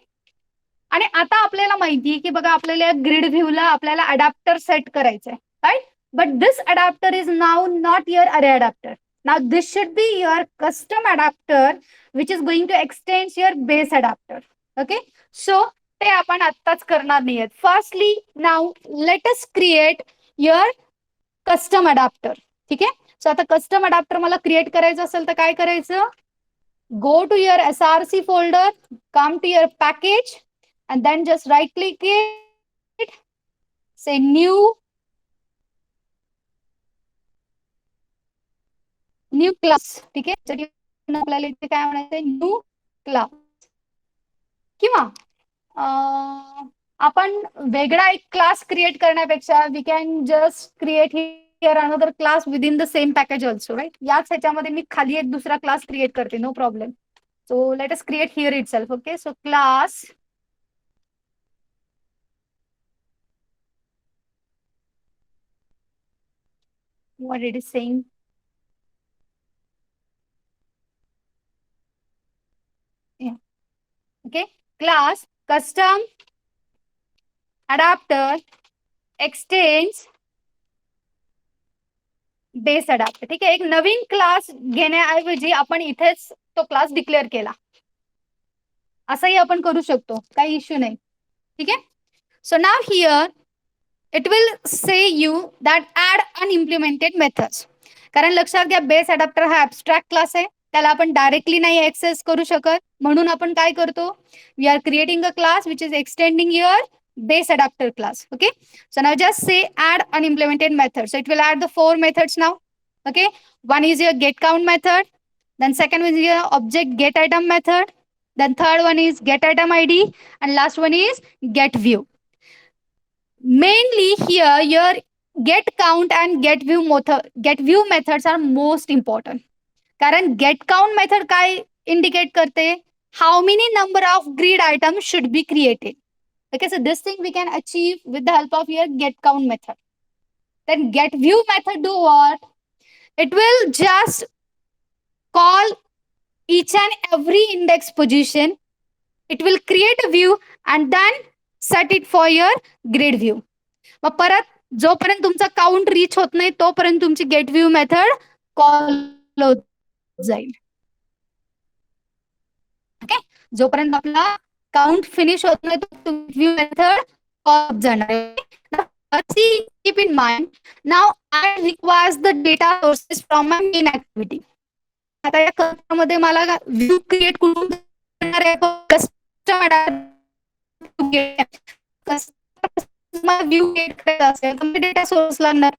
आणि आता आपल्याला माहिती आहे की बघा आपल्याला grid view ला आपल्याला adapter set करायचं आहे, right. But this adapter is now not your array adapter. Now this should be your custom adapter which is going to extend your base adapter, okay. So ते आपण आत्ताच करणार नाहीयेत. Firstly now let us create your custom adapter, ठीक आहे. सो आता custom adapter मला create करायचं असेल तर काय करायचं, go to your src folder, come to your package and then just right click it, say new class, ठीक आहे. आपल्याला इथे काय म्हणायचं, न्यू क्लास. किंवा आपण वेगळा एक क्लास क्रिएट करण्यापेक्षा we can just create here another class within the same package also, right. याच ह्याच्यामध्ये मी खाली एक दुसरा क्लास क्रिएट करते, no problem. So let us create here itself. Okay, so class, what it is saying. Yeah. Okay, class custom adapter extends base adapter. ठीक आहे, एक नवीन क्लास घेण्याऐवजी आपण इथेच तो क्लास डिक्लेअर केला, असंही आपण करू शकतो, काही इश्यू नाही. ठीक आहे. So now here it will say you that add unimplemented methods. कारण लक्षात घ्या, बेस अडॅप्टर हा ऍब्स्ट्रॅक्ट क्लास आहे, त्याला आपण डायरेक्टली नाही ऍक्सेस करू शकत. म्हणून आपण काय करतो, we are creating a class which is extending your base adapter class. Okay, so now just say add unimplemented method. So it will add the 4 methods now. Okay, one is your get count method, then second one is your object get item method, then third one is get item id, and last one is get view. Mainly here your get count and get view methods are most important. कारण get count method काय indicate करते, how many number of grid items should be created. Okay, so this thing we can achieve with the help of your get count method. Then get view method do what? It will just call each and every index position. It will create a view and then set it for your grid view. मग परत जोपर्यंत तुमचा count reach होत नाही तोपर्यंत तुमची gate view method call होत जाईल. Okay, जोपर्यंत आपला काउंट फिनिश होत नाही तो व्ह्यू मेथड कॉल जाणार. Keep in mind, now I requires the data sources from my main activity. आता या मध्ये मला व्ह्यू क्रिएट करून करणार आहे, कस्टम व्ह्यू क्रिएट करायचा असेल तर डेटा सोर्स लागणार.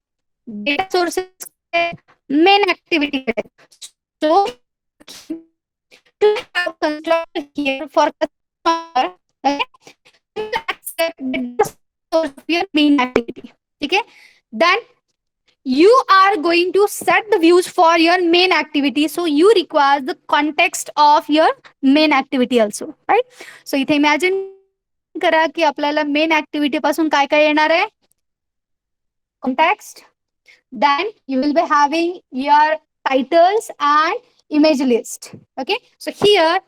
Data sources main activity. So to have constructor here for customer, okay, accept the source of your main activity. Okay, then you are going to set the views for your main activity, so you require the context of your main activity also, right? So इथे imagine करा की आपल्याला main activity पासून काय काय येणार आहे, context, then you will be having your titles and image list. Okay, so here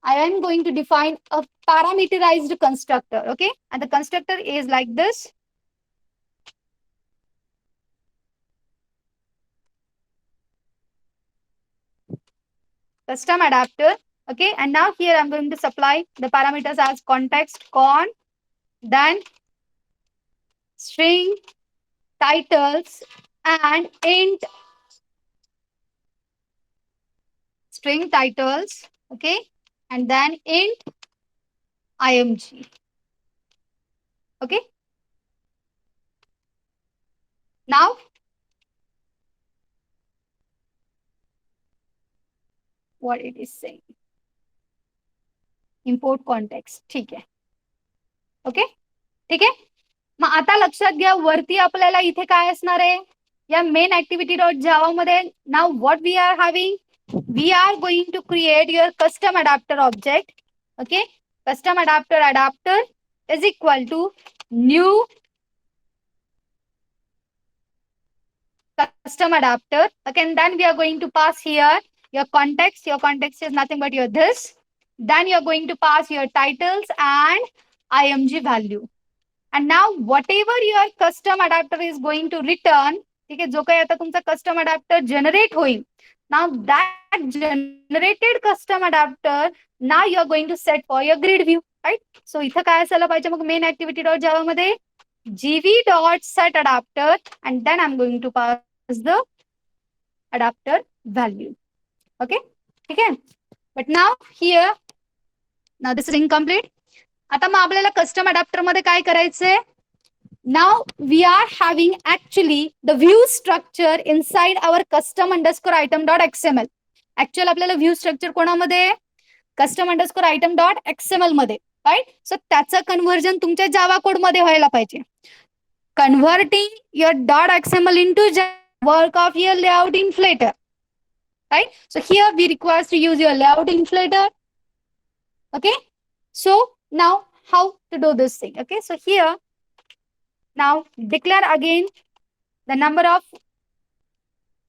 I am going to define a parameterized constructor. Okay, and the constructor is like this. Custom adapter. Okay, and now here I'm going to supply the parameters as context, con, then string, titles, and int string titles. Okay, and then int img. Okay, now what it is saying, import context. ठीक आहे. Okay, ठीक आहे. मग आता लक्षात घ्या, वरती आपल्याला इथे काय असणार आहे, या मेन ऍक्टिव्हिटी डॉट जावा मध्ये now what we are having, we are going to create your custom adapter object. Okay, custom adapter is equal to new custom adapter. Okay, and then we are going to pass here your context. Your context is nothing but your this. Then you are going to pass your titles and img value. And now whatever your custom adapter is going to return, ठीक है, जो काही आता तुमचा custom adapter generate होईल, now that generated custom adapter now you are going to set for your grid view, right? So इथं काय असायला पाहिजे मग main activity dot java मध्ये gv dot set adapter and then I'm going to pass the adapter value. Okay, ठीक है. But now here, now this is incomplete. आता मग आपल्याला custom adapter मध्ये काय करायचंय, now we are having actually the view structure inside our custom underscore item dot xml. Actual आपल्याला view structure कोणामध्ये, custom underscore item dot XML मध्ये, right? So त्याचं conversion तुमच्या जावा कोड मध्ये व्हायला पाहिजे. Converting your dot XML into work of your layout inflater. right? So here we request to use your layout inflator. Okay. So now how to do this thing? Okay. So here now declare again the number of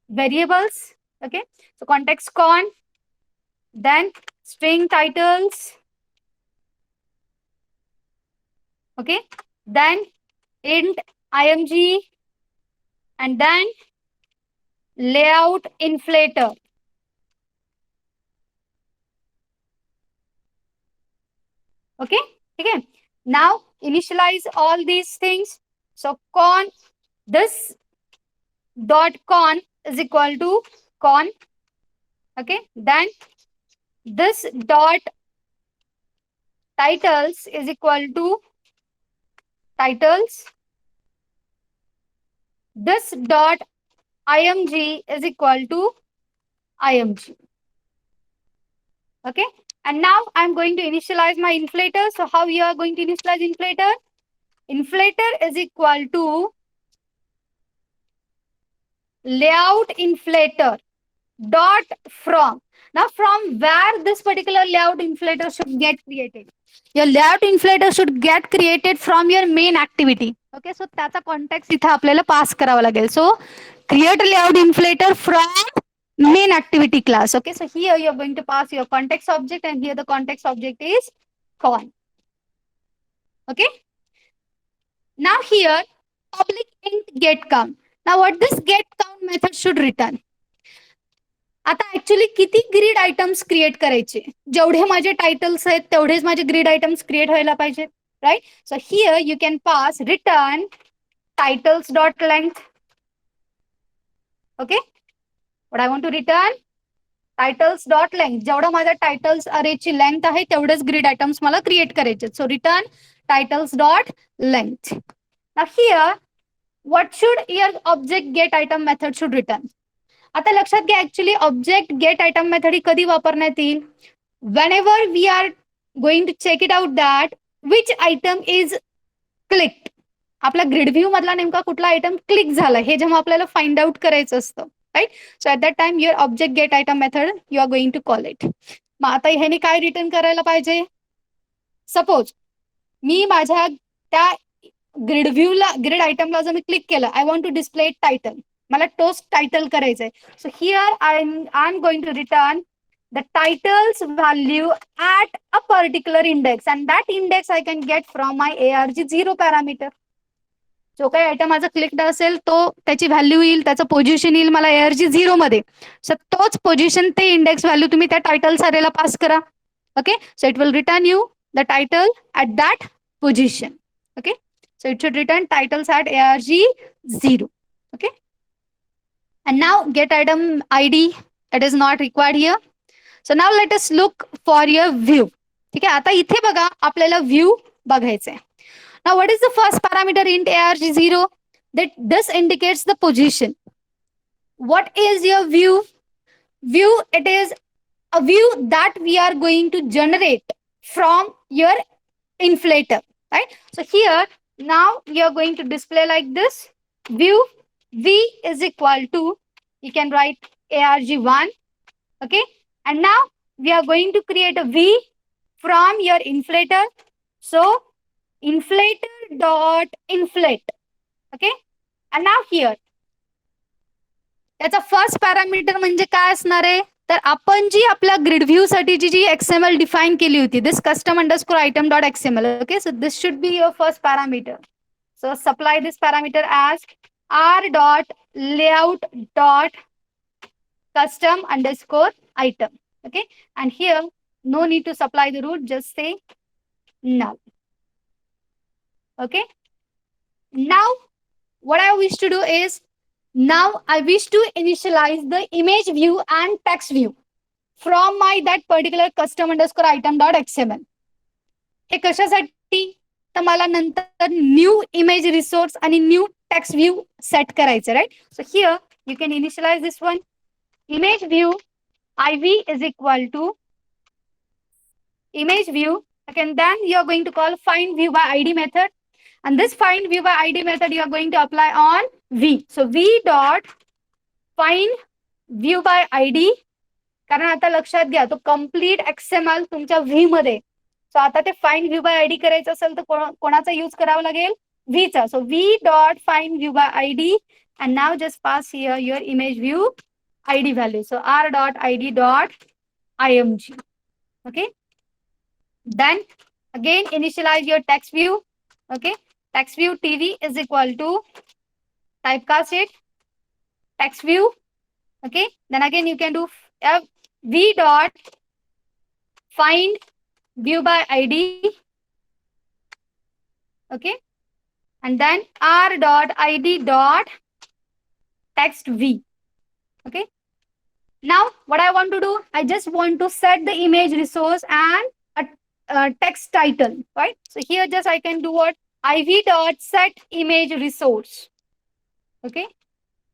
variables. Okay. So context con, then string titles. Okay. Then int img, and then layout inflator. Okay. Okay. Now initialize all these things. So con, this dot con is equal to con. Okay. Then this dot titles is equal to titles. This dot img is equal to img. Okay. And now I'm going to initialize my inflator. So how you are going to initialize inflator? Inflator is equal to layout inflator dot from. Now from where this particular layout inflator should get created? Your layout inflator should get created from your main activity. Okay, so त्याचा context इथे आपल्याला पास करावा लागेल. So create a layout inflator from main activity class. Okay, so here you are going to pass your context object, and here the context object is con. Okay. Now here public int get count. Now what this get count method should return? आता actually किती grid items create करायचे? जेवढे माझे titles आहेत तेवढेच माझे grid items create व्हायला पाहिजेत, right? So here you can pass return titles dot length. Okay, what I want to return titles dot length. जेवढं माझ्या टायटल्स अरेची लेंथ आहे तेवढेच ग्रीड आयटम्स मला क्रिएट करायचे. So return titles dot length. Now here what should your object get item method should return? आता लक्षात घ्या, actually object get item method ही कधी वापरण्यात येईल? When we are going to check it out that which item is clicked. आपला grid view मधला नेमका कुठला आयटम क्लिक झाला हे जेव्हा आपल्याला फाइंड आउट करायचं असतं, right? So at that time your object get item method you are going to call it. मग आता ह्याने काय रिटर्न करायला पाहिजे? सपोज मी माझ्या त्या ग्रिड व्ह्यूला ग्रिड आयटमला जर मी क्लिक केलं, I want to display title, मला टोस्ट टायटल करायचंय. So here I am going to return the title's value at a particular index, and that index I can get from my arg0 parameter. जो काही item माझा clicked असेल तो त्याची value येईल, त्याचं पोझिशन येईल मला arg0 मध्ये. सो तोच पोझिशन ते इंडेक्स व्हॅल्यू तुम्ही त्या टायटल अरेला पास करा. Okay, so it will return you the title at that position. Okay, so it should return titles at arg0. Okay, and now get item id, that is not required here. So now let us look for your view. ठीक आहे, आता इथे बघा आपल्याला view बघायचंय. Now what is the first parameter int arg0? That this indicates the position. What is your view? View, it is a view that we are going to generate from your inflator, right? So here now we are going to display like this. View v is equal to, you can write arg1. Okay, and now we are going to create a v from your inflator. So inflator dot inflate. Okay, and now here त्याचा first parameter म्हणजे काय असणार आहे? तर आपण जी आपल्या grid view साठी जी XML define केली होती, this custom underscore item dot XML. Okay, so this should be your first parameter. So supply this parameter as r dot layout dot custom underscore item. Okay, and here no need to supply the root, just say null. Okay, now what I wish to do is, now I wish to initialize the image view and text view from my that particular custom underscore item dot XML. हे कशासाठी? तर मला नंतर new image resource आणि new text view set करायचं, right? So here you can initialise this one. Image view iv is equal to image view. Okay, and then you are going to call find view by id method, and this find view by id method you are going to apply on v. So v dot find view by id कारण आता लक्षात घ्या तो complete XML तुमच्या V मध्ये. सो आता ते find view by ID करायचं असेल तर कोणाचा यूज करावा लागेल? व्हीचा. So V dot find view by ID and now just pass here your image view ID value. So r.id.img. Okay. Then again initialize your text view. Okay. Text view TV is equal to typecast it text view. Okay. Then again you can do v dot find view by ID. Okay. And then r.id dot text v. Okay. Now what I want to do, I just want to set the image resource and a text title, right? So here just I can do what? iv dot set image resource. Okay.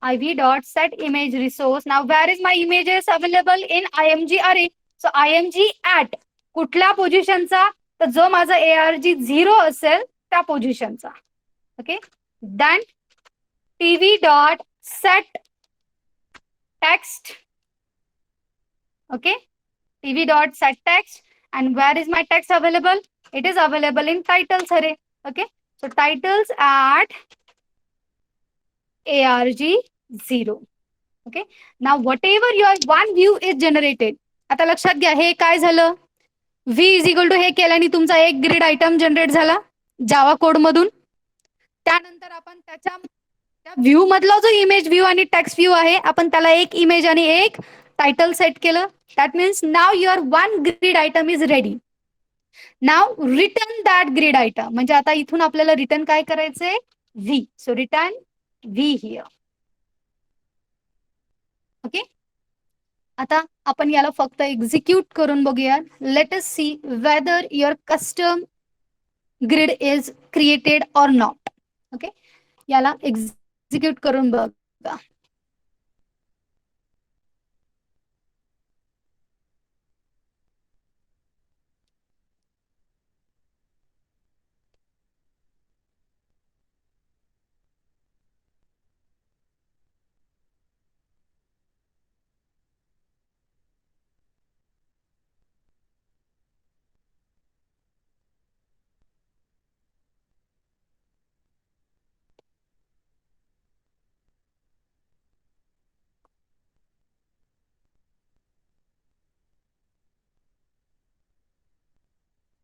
iv dot set image resource. Now where is my images available? In img array. So img at कुठल्या पोझिशनचा? तर जो माझा arg 0 असेल त्या पोझिशनचा. Okay. Then tv dot set text. Okay. tv dot set text. And where is my text available? It is available in titles array. Okay. So titles at arg 0. Okay. Now whatever your one view is generated. आता लक्षात घ्या हे काय झालं? v is equal to हे केल्याने तुमचा एक grid item generate झाला Java code मधून. त्यानंतर आपण त्याच्या व्ह्यू मधला जो इमेज व्ह्यू आणि टेक्स्ट व्ह्यू आहे आपण त्याला एक इमेज आणि एक टायटल सेट केलं. That means now your one grid item is ready. Now return that grid item. म्हणजे आता इथून आपल्याला रिटर्न काय करायचंय? V. So return V here. Okay. आता आपण याला फक्त एक्झिक्यूट करून बघूया. Late us see whether your custom grid is created or not. Okay. याला एक्झिक्यूट करून बघा.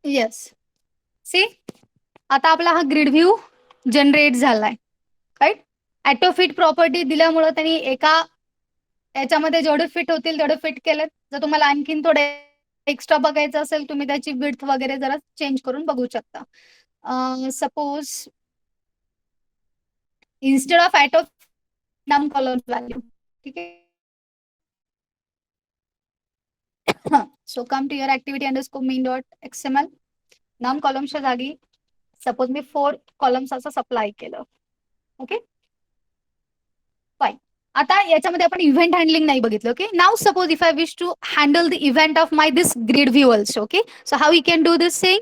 येस. सी आता आपला हा ग्रिड व्ह्यू जनरेट झालाय. राईट. ऍटो फिट प्रॉपर्टी दिल्यामुळे त्यांनी एका याच्यामध्ये जेवढे फिट होतील तेवढे फिट केलेत. जर तुम्हाला आणखीन थोडे एक्स्ट्रा बघायचं असेल तुम्ही त्याची विड्थ वगैरे जरा चेंज करून बघू शकता. Suppose instead of auto num column value. ठीक आहे. So come to your activity underscore main dot XML. Num कॉलमच्या जागी सपोज मी 4 कॉलम्स असं सप्लाय केलं. ओके. फाईन. आता याच्यामध्ये आपण इव्हेंट हँडलिंग नाही बघितलं. Okay. Now suppose if I wish to handle the event of my this grid view also. Okay. So how we can do this thing?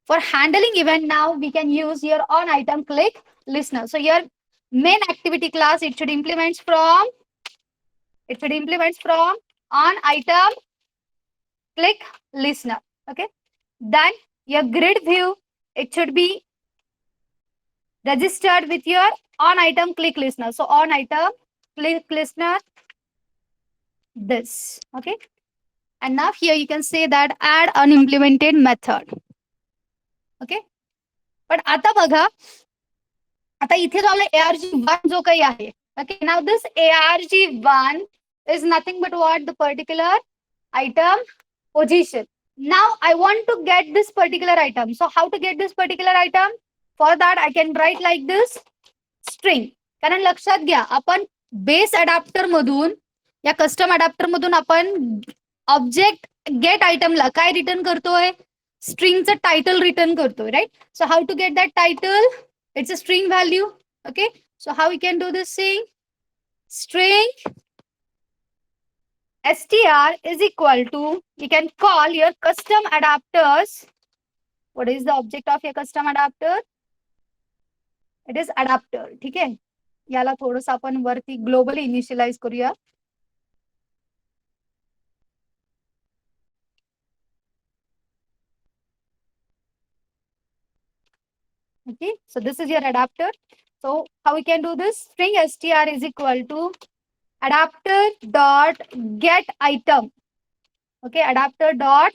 For handling event now we can use your on item click listener. So your main activity class it should implements from on item click listener. Okay. Then your grid view it should be registered with your on item click listener. So on item click listener this. Okay. And now here you can say that add unimplemented method. Okay. पण आता बघा आता इथे जो आपला ARG1 जो काही आहे. Okay. Now this ARG1 is nothing but what? The particular item position. Now I want to get this particular item. So how to get this particular item? For that I can write like this string. कारण लक्षात घ्या आपण base adapter मधून या custom adapter मधून आपण object gate आयटमला काय return करतोय? स्ट्रिंगचं टायटल रिटर्न करतोय. Right. So how to get that title? It's a string value. Okay. So how we can do this thing? String str is equal to you can call your custom adapters. What is the object of your custom adapter? It is adapter. ठीक आहे. याला थोडंसं आपण वरती globally initialise करूया. Okay, so this is your adapter. So how we can do this? String str is equal to adapter dot get item. Okay, adapter dot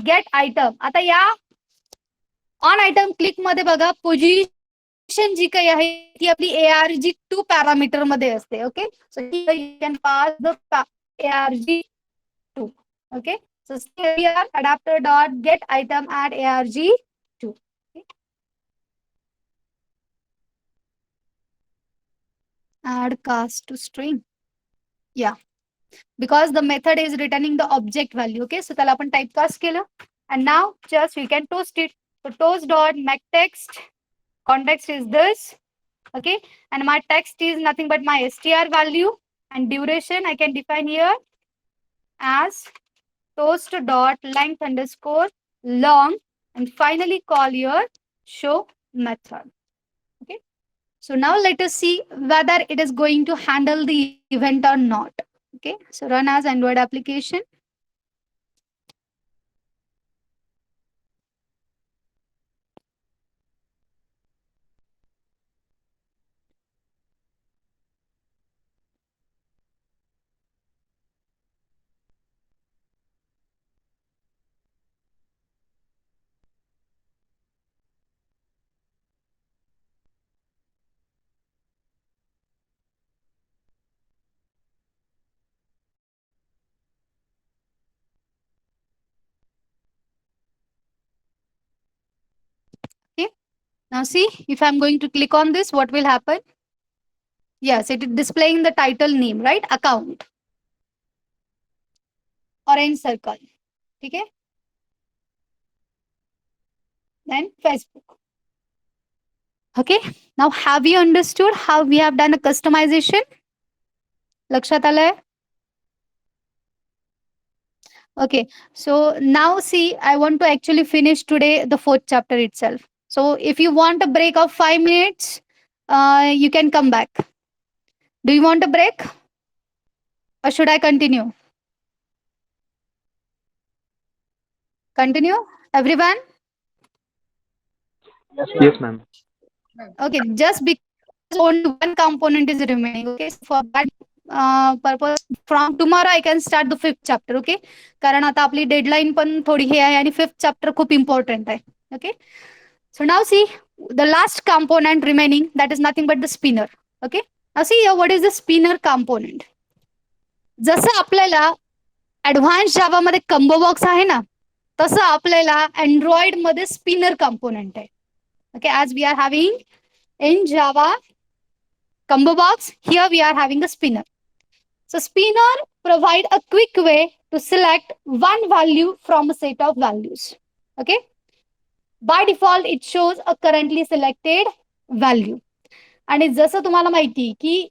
get item. आता या on item click मध्ये बघा position जी काही आहे ती आपली ARG 2 parameter मध्ये असते. Okay, so here you can pass the ARG 2. Okay, so here adapter dot get item at ARG 2. Okay. Add cast to string. Yeah, because the method is returning the object value. Okay, so त्याला आपण typecast केलं. And now just we can toast it. So toast dot make text. Context is this. Okay, and my text is nothing but my str value, and duration I can define here as toast dot length underscore long, and finally call your show method. Okay, so now let us see whether it is going to handle the event or not. Okay, so run as Android application. Okay, now see, if I'm going to click on this, what will happen? Yes, it is displaying the title name, right? Account, orange circle. Okay, then Facebook. Okay, now have you understood how we have done a customization? लक्षात आलंय? Okay, so now see, I want to actually finish today the 4th chapter itself. So if you want a break of 5 minutes, you can come back. Do you want a break or should I continue? Continue, everyone? Yes, ma'am. Okay, just because only one component is remaining. Okay, so for that purpose, from tomorrow I can start the 5th chapter. Okay, कारण आता आपली deadline पण थोडी हे आहे आणि 5th chapter खूप important आहे. Okay, so now see the last component remaining, that is nothing but the spinner. Okay, now see here what is the spinner component. जसं आपल्याला ऍडव्हान्स जावा मध्ये कंबो बॉक्स आहे ना, तसं आपल्याला अँड्रॉइड मध्ये स्पिनर कंपोनेंट आहे. Okay, as we are having in Java combo box, here we are having a spinner. So spinner provide a quick way to select one value from a set of values. Okay, by default it shows a currently selected value. आणि जसं तुम्हाला माहिती की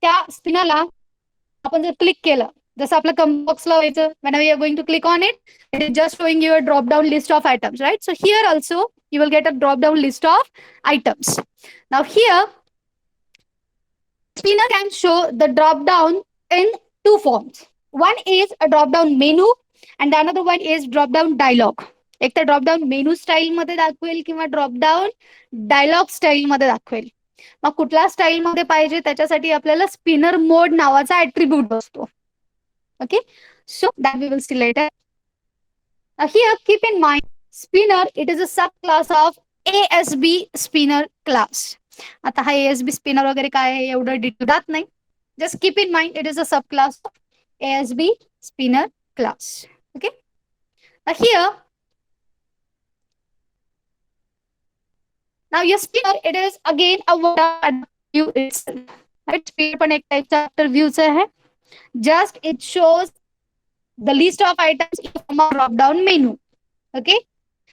त्या स्पिनरला आपण जर click केलं, जसं आपलं कंबो बॉक्सला व्हायचं, whenever you are going to click on it, it is just showing you a drop down list of items, right? So here also you will get a drop down list of items. Now here spinner can show the drop down in two forms. One is a drop down menu and the another one is drop down dialog. एक तर drop down मेनू style मध्ये दाखवेल किंवा drop down dialogue style मध्ये दाखवेल. मग कुठल्या style मध्ये पाहिजे त्याच्यासाठी आपल्याला स्पिनर मोड नावाचा ऍट्रिब्यूट असतो. Okay, so that we will see later. Now here keep in mind spinner, it is a subclass of ASB spinner class. आता हा ASB spinner वगैरे काय आहे एवढं डिटेल जात नाही. Just keep in mind it is a subclass of ASB spinner class. Okay, now here now your spinner, it is again a view itself. Right, spinner पण एक टाइपचा व्ह्यूच आहे. Just it shows the list of items in form of drop down menu. Okay,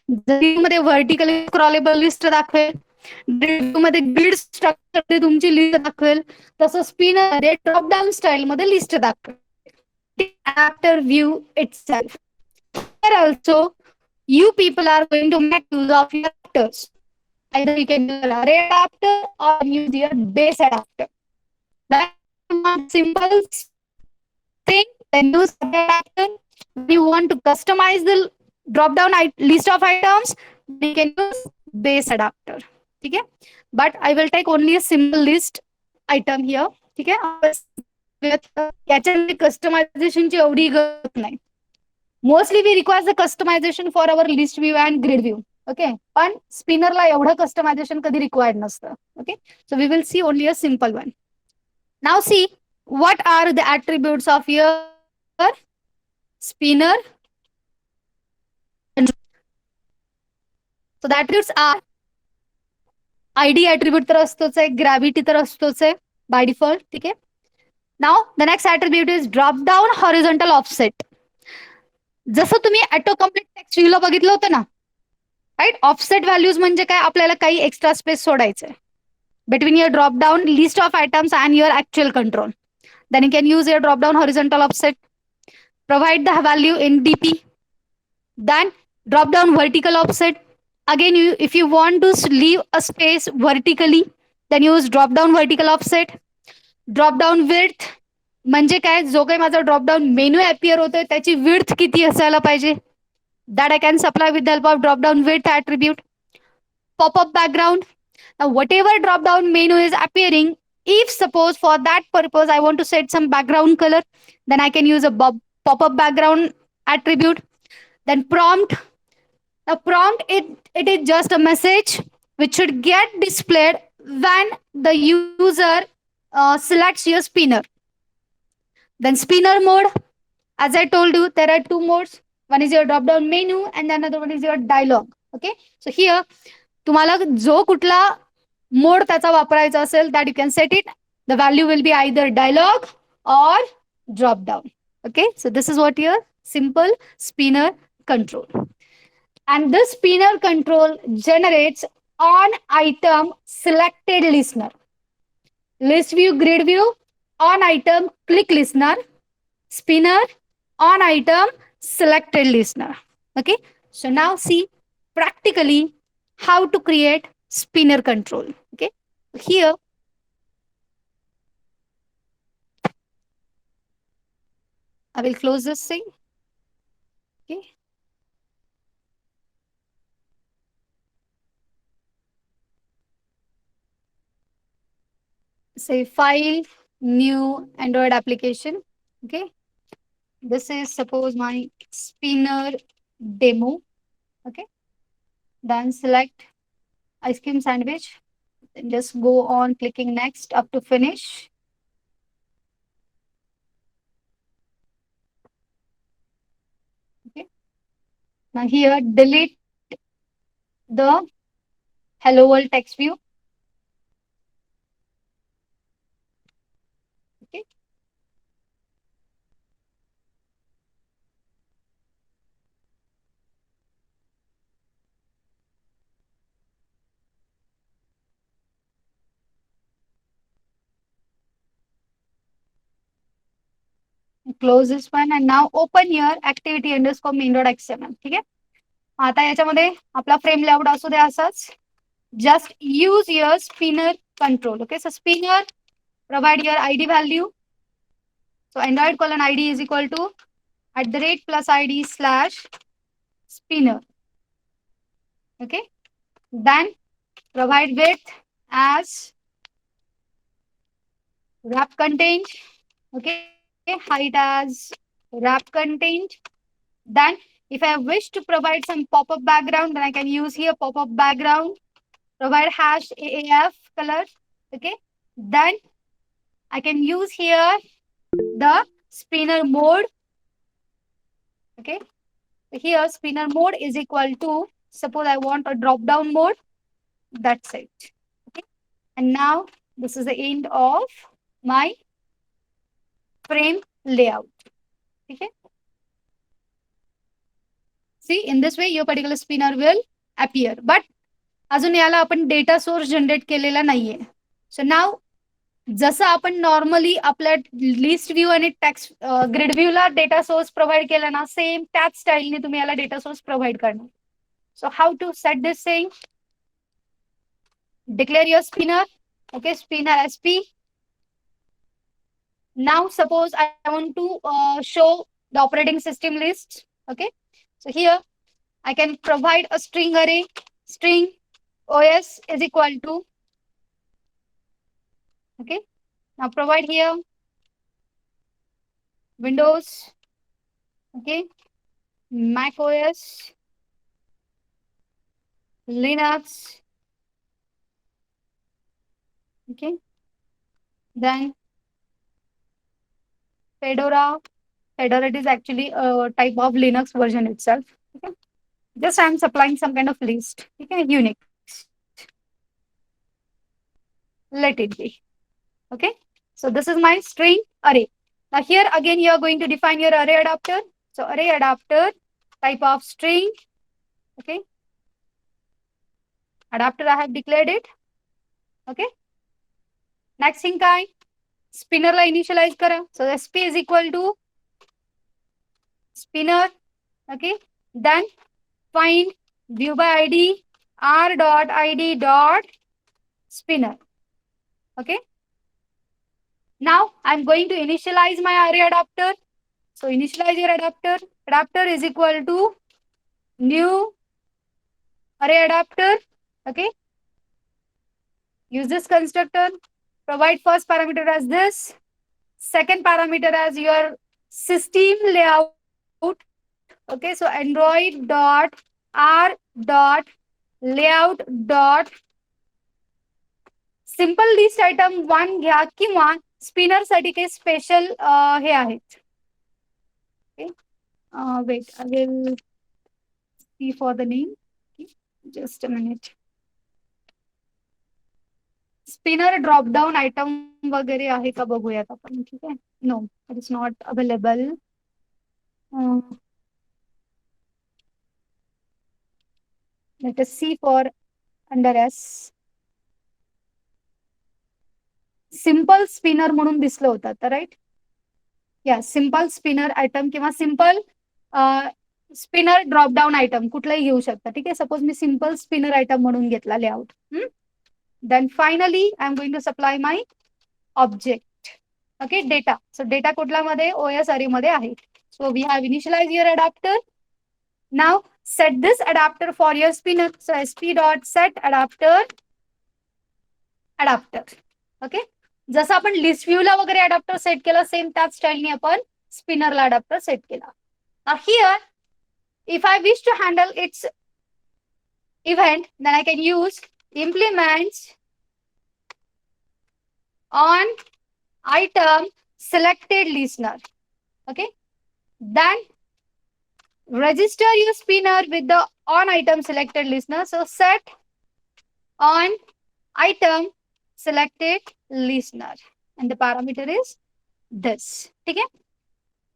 मध्ये vertically scrollable list दाखवेल, मध्ये grid structure मध्ये तुमची list दाखवेल, तसं स्पिनर मध्ये ड्रॉप डाऊन स्टाईल मध्ये लिस्ट दाखवेल. After view itself. Here also you people are going to make use of your adapters. Either you can use an array adapter or use your base adapter. That simple thing, then use adapter. When you want to customize the drop down list of items, then you can use base adapter. ठीक है, but I will take only a simple list item here. ठीक है, याच्यामध्ये कस्टमायझेशनची एवढी गरज नाही. Mostly we require the customisation for our list view and grid view. Okay, पण स्पिनरला एवढं कस्टमायझेशन कधी रिक्वायर्ड नसतं. Okay, so we will see only a simple one. Now see what are the attributes of your spinner control. So the attributes are id attribute तर असतोच आहे, gravity तर असतोच आहे बाय डिफॉल्ट. ठीक आहे, now the next attribute is drop down horizontal offset. जसं तुम्ही ऑटो कम्प्लीट टेक्स्ट व्ह्यूला बघितलं होतं ना, राईट. ऑफसेट व्हॅल्यूज म्हणजे काय, आपल्याला काही एक्स्ट्रा स्पेस सोडायचंय between your drop down list of items and your actual control. Then you can use your drop down horizontal offset. Provide the value in dp. Then drop down vertical offset. Again, if you want to leave a space vertically, then use drop down vertical offset. Drop down width म्हणजे काय, जो काही माझा drop down मेनू appear होतोय त्याची width किती असायला पाहिजे, that I can supply with the help of drop down width attribute. Pop up background. Now whatever drop down menu is appearing, if suppose for that purpose I want to set some background color, then I can use a pop up background attribute. Then prompt. Now prompt, it is just a message which should get displayed when the user selects your spinner. Then spinner mode, as I told you, there are two modes. One is your drop down menu and another one is your dialog. Okay, so here तुम्हाला जो कुठला mode त्याचा वापरायचा असेल, that you can set it. The value will be either dialog or drop down. Okay, so this is what your simple spinner control. And this spinner control generates on item selected listener. List view, grid view, on item click listener, spinner, on item selected listener. Okay, so now see practically how to create spinner control. Okay, here I will close this thing. Okay, say file, new Android application. Okay, this is suppose my spinner demo. Okay, then select ice cream sandwich, then just go on clicking next up to finish. Okay, now here delete the hello world text view. Okay, close this one and now open your activity underscore main.xml. ठीक आहे, आता याच्यामध्ये आपला frame layout असू दे असाच. Just use your spinner control. Okay, so spinner, provide your id value. So Android colon id is equal to @ plus id slash spinner. Okay, then provide width as wrap contained. Okay, height as wrap contained. Then if I wish to provide some pop-up background, then I can use here pop-up background. Provide hash AAF color. Okay, then I can use here the spinner mode. Okay, so here spinner mode is equal to, suppose I want a drop down mode. That's it. Okay, and now this is the end of my frame layout. Okay, see, in this way your particular spinner will appear, but अजून याला आपण data source generate केलेला नाहीये. सो नाव जसं आपण normally आपल्या list view आणि text grid व्ह्यूला डेटा सोर्स प्रोव्हाइड केला ना, सेम त्याच स्टाईलने तुम्ही याला डेटा सोर्स प्रोव्हाइड करणार. So how to set this thing, declare your spinner. Okay, spinner sp. Now suppose I want to show the operating system list. Okay, so here I can provide a string array. String OS is equal to, okay. Now provide here Windows, okay, Mac OS, Linux, okay, then Fedora. Fedora, it is actually a type of Linux version itself. Okay. Just I'm supplying some kind of list. Okay, Unix. Let it be. Okay. So this is my string array. Now here again you are going to define your array adapter. So array adapter type of string. Okay. Adapter I have declared it. Okay. Next thing काय spinner ला initialize करा. So sp is equal to spinner. Okay. Then find view by id r dot id dot spinner. Okay. Now I'm going to initialize my array adapter. So initialize your adapter. Adapter is equal to new array adapter. Okay. Use this constructor. Provide first parameter as this. Second parameter as your system layout. Okay. So Android dot r dot layout dot simple list item 1 घ्या किंवा spinner साठी काही special हे आहेत. Okay. Wait, I will see for the name. Okay. Just a minute. Spinner drop down item वगैरे आहे का बघूयात आपण. ठीक आहे. No, it is not available. Let us see for under S. Simple spinner म्हणून दिसलं होतं तर राईट. या सिंपल स्पिनर आयटम किंवा simple spinner drop down item कुठलाही घेऊ शकता. ठीक आहे. सपोज मी सिंपल स्पिनर आयटम म्हणून घेतला layout. Then finally I'm going to supply my object. Okay, data. So data कुठला मध्ये OS array मध्ये आहे. So we have initialized your adapter. Now set this adapter for your spinner. So sp dot set adapter. Okay. जसं आपण list view ला वगैरे adapter set केला same त्याच स्टाईलने आपण स्पिनरला अडॅप्टर सेट केला. Now here if I wish to handle its event then I can use implements on item selected listener. Okay. Then register your spinner with the on item selected listener. So set on item selected listener and the parameter is this. Okay.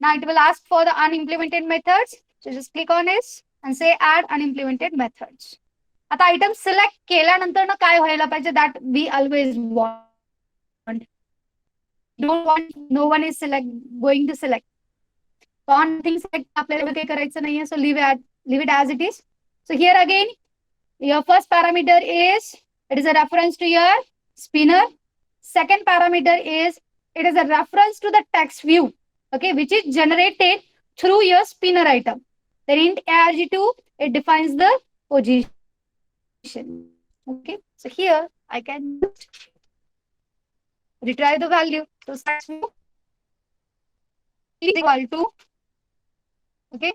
Now it will ask for the unimplemented methods. So just click on this and say add unimplemented methods. आता item select केल्यानंतर ना काय व्हायला पाहिजे that we always want. Don't want no one is going to select. On thing select आपल्याला काही करायचं नाहीये. So leave it as it is. So here again your first parameter is it is a reference to your spinner. Second parameter is it is a reference to the text view, okay, which is generated through your spinner item. Then int arg2 it defines the position. Okay, so here I can retrieve the value. So text view is equal to, okay,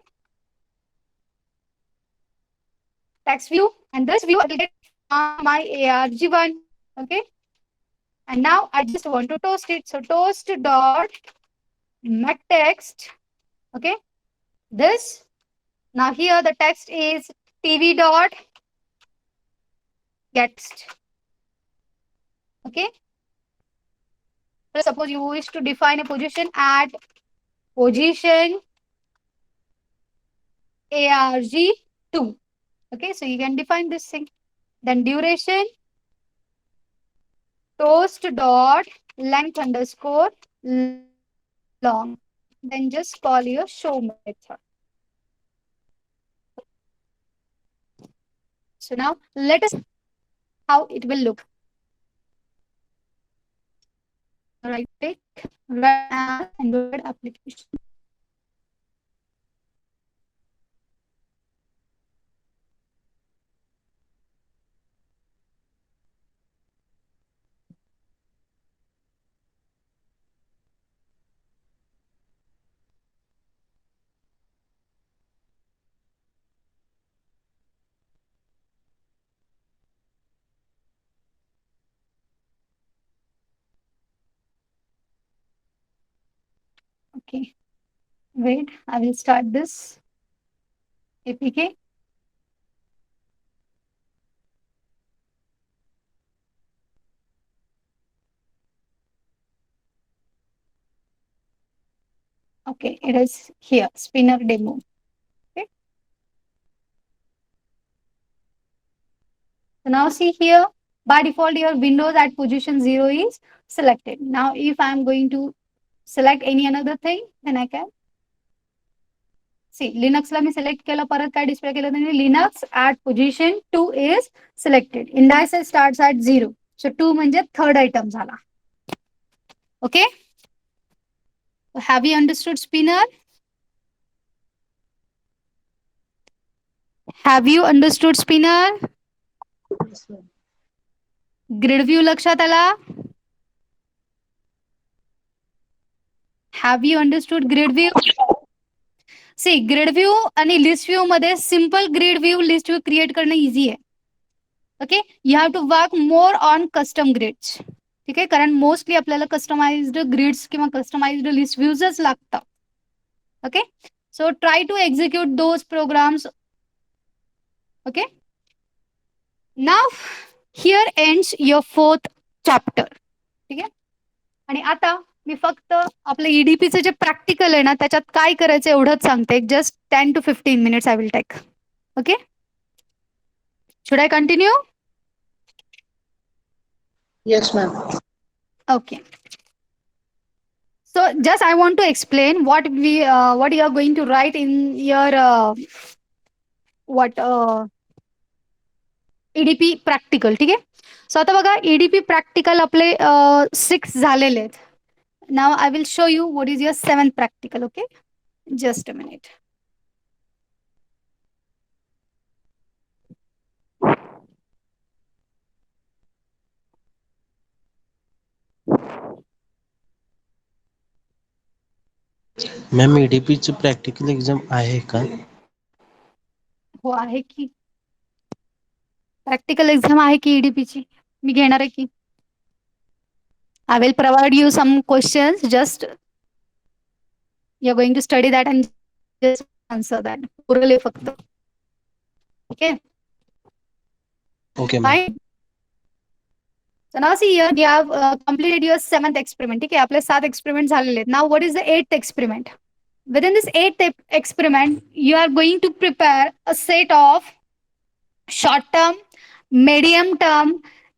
text view, and this view I will get from my arg1. Okay, and now I just want to toast it. So toast dot make text. Okay, this now here the text is tv dot get text. Okay, so suppose you wish to define a position at position arg2. Okay, so you can define this thing. Then duration toast dot length underscore long. Then just call your show method. So now let us how it will look. Right click, run as Android application. Okay, wait, I will start this APK. Okay, it is here, spinner demo. Okay, so now see here, by default, your Windows at position 0 is selected. Now, if I'm going to select any another thing, then I can see Linuxला मी select केलं परत काय display केलं त्यांनी Linux at position 2 is selected. Indices starts at 0. So 2 म्हणजे third item झाला. Okay? Have you understood spinner? Have you understood spinner? Grid view लक्षात आला? Have you understood grid view? See, grid view आणि list view मध्ये simple grid view, list view create करणं easy आहे. Okay? You have to work more on custom grids. ठीक आहे, कारण mostly आपल्याला कस्टमाइज्ड ग्रिड्स किंवा कस्टमाइज्ड लिस्ट व्ह्यूजच लागतात. Okay, so try to execute those programs. Okay, now here ends your fourth chapter. ठीक आहे, आणि आता मी फक्त आपलं ईडीपीचं जे प्रॅक्टिकल आहे ना त्याच्यात काय करायचं एवढंच सांगते. Just 10 to 15 minutes I will take. Okay, should I continue? Yes, ma'am. Okay. So just I want to explain what you are going to write in your what EDP practical. ठीक आहे, सो आता बघा ईडीपी प्रॅक्टिकल आपले 6 झालेले आहेत. Now I will show you what is your 7th practical. Okay, just a minute. Ma'am ईडीपीची practical exam आहे का? हो आहे की, प्रॅक्टिकल एक्झाम आहे की ईडीपीची मी घेणार आहे की. I will provide you some questions, just you are going to study that and just answer that. पुरले फक्त. Okay, okay ma'am. Fine. So now see here, you have completed your 7th experiment. ठीक आहे, आपले 7 experiment झालेले आहेत. Now what is the 8th experiment? Within this 8th experiment, you are going to prepare a set of short term, medium term,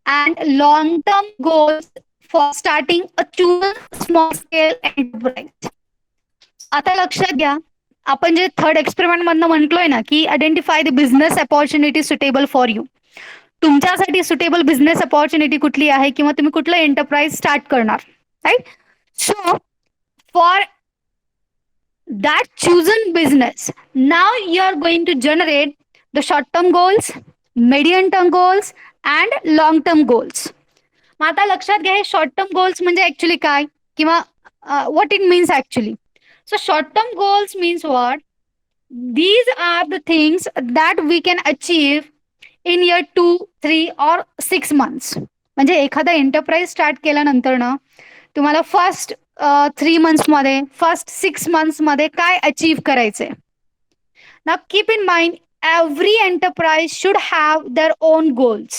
and long term goals for starting a chosen small scale enterprise. आता लक्षात घ्या, आपण जे third experiment मधनं म्हटलोय ना की identify the business opportunity suitable for you. तुमच्यासाठी suitable business opportunity कुठली आहे किंवा तुम्ही कुठलं एंटरप्राइज स्टार्ट करणार. Right, so for that chosen business, now you are going to generate the short term goals, medium term goals and long term goals. मग आता लक्षात घ्या, हे शॉर्ट टर्म गोल्स म्हणजे ऍक्च्युली काय किंवा what it means actually. So short term goals means what, these are the things that we can achieve in year 2, 3 or 6 months. म्हणजे एखादा enterprise start केल्यानंतर ना तुम्हाला फर्स्ट 3 months मध्ये, फर्स्ट 6 months मध्ये काय अचीव्ह करायचंय. Now keep in mind, every enterprise should have their own goals,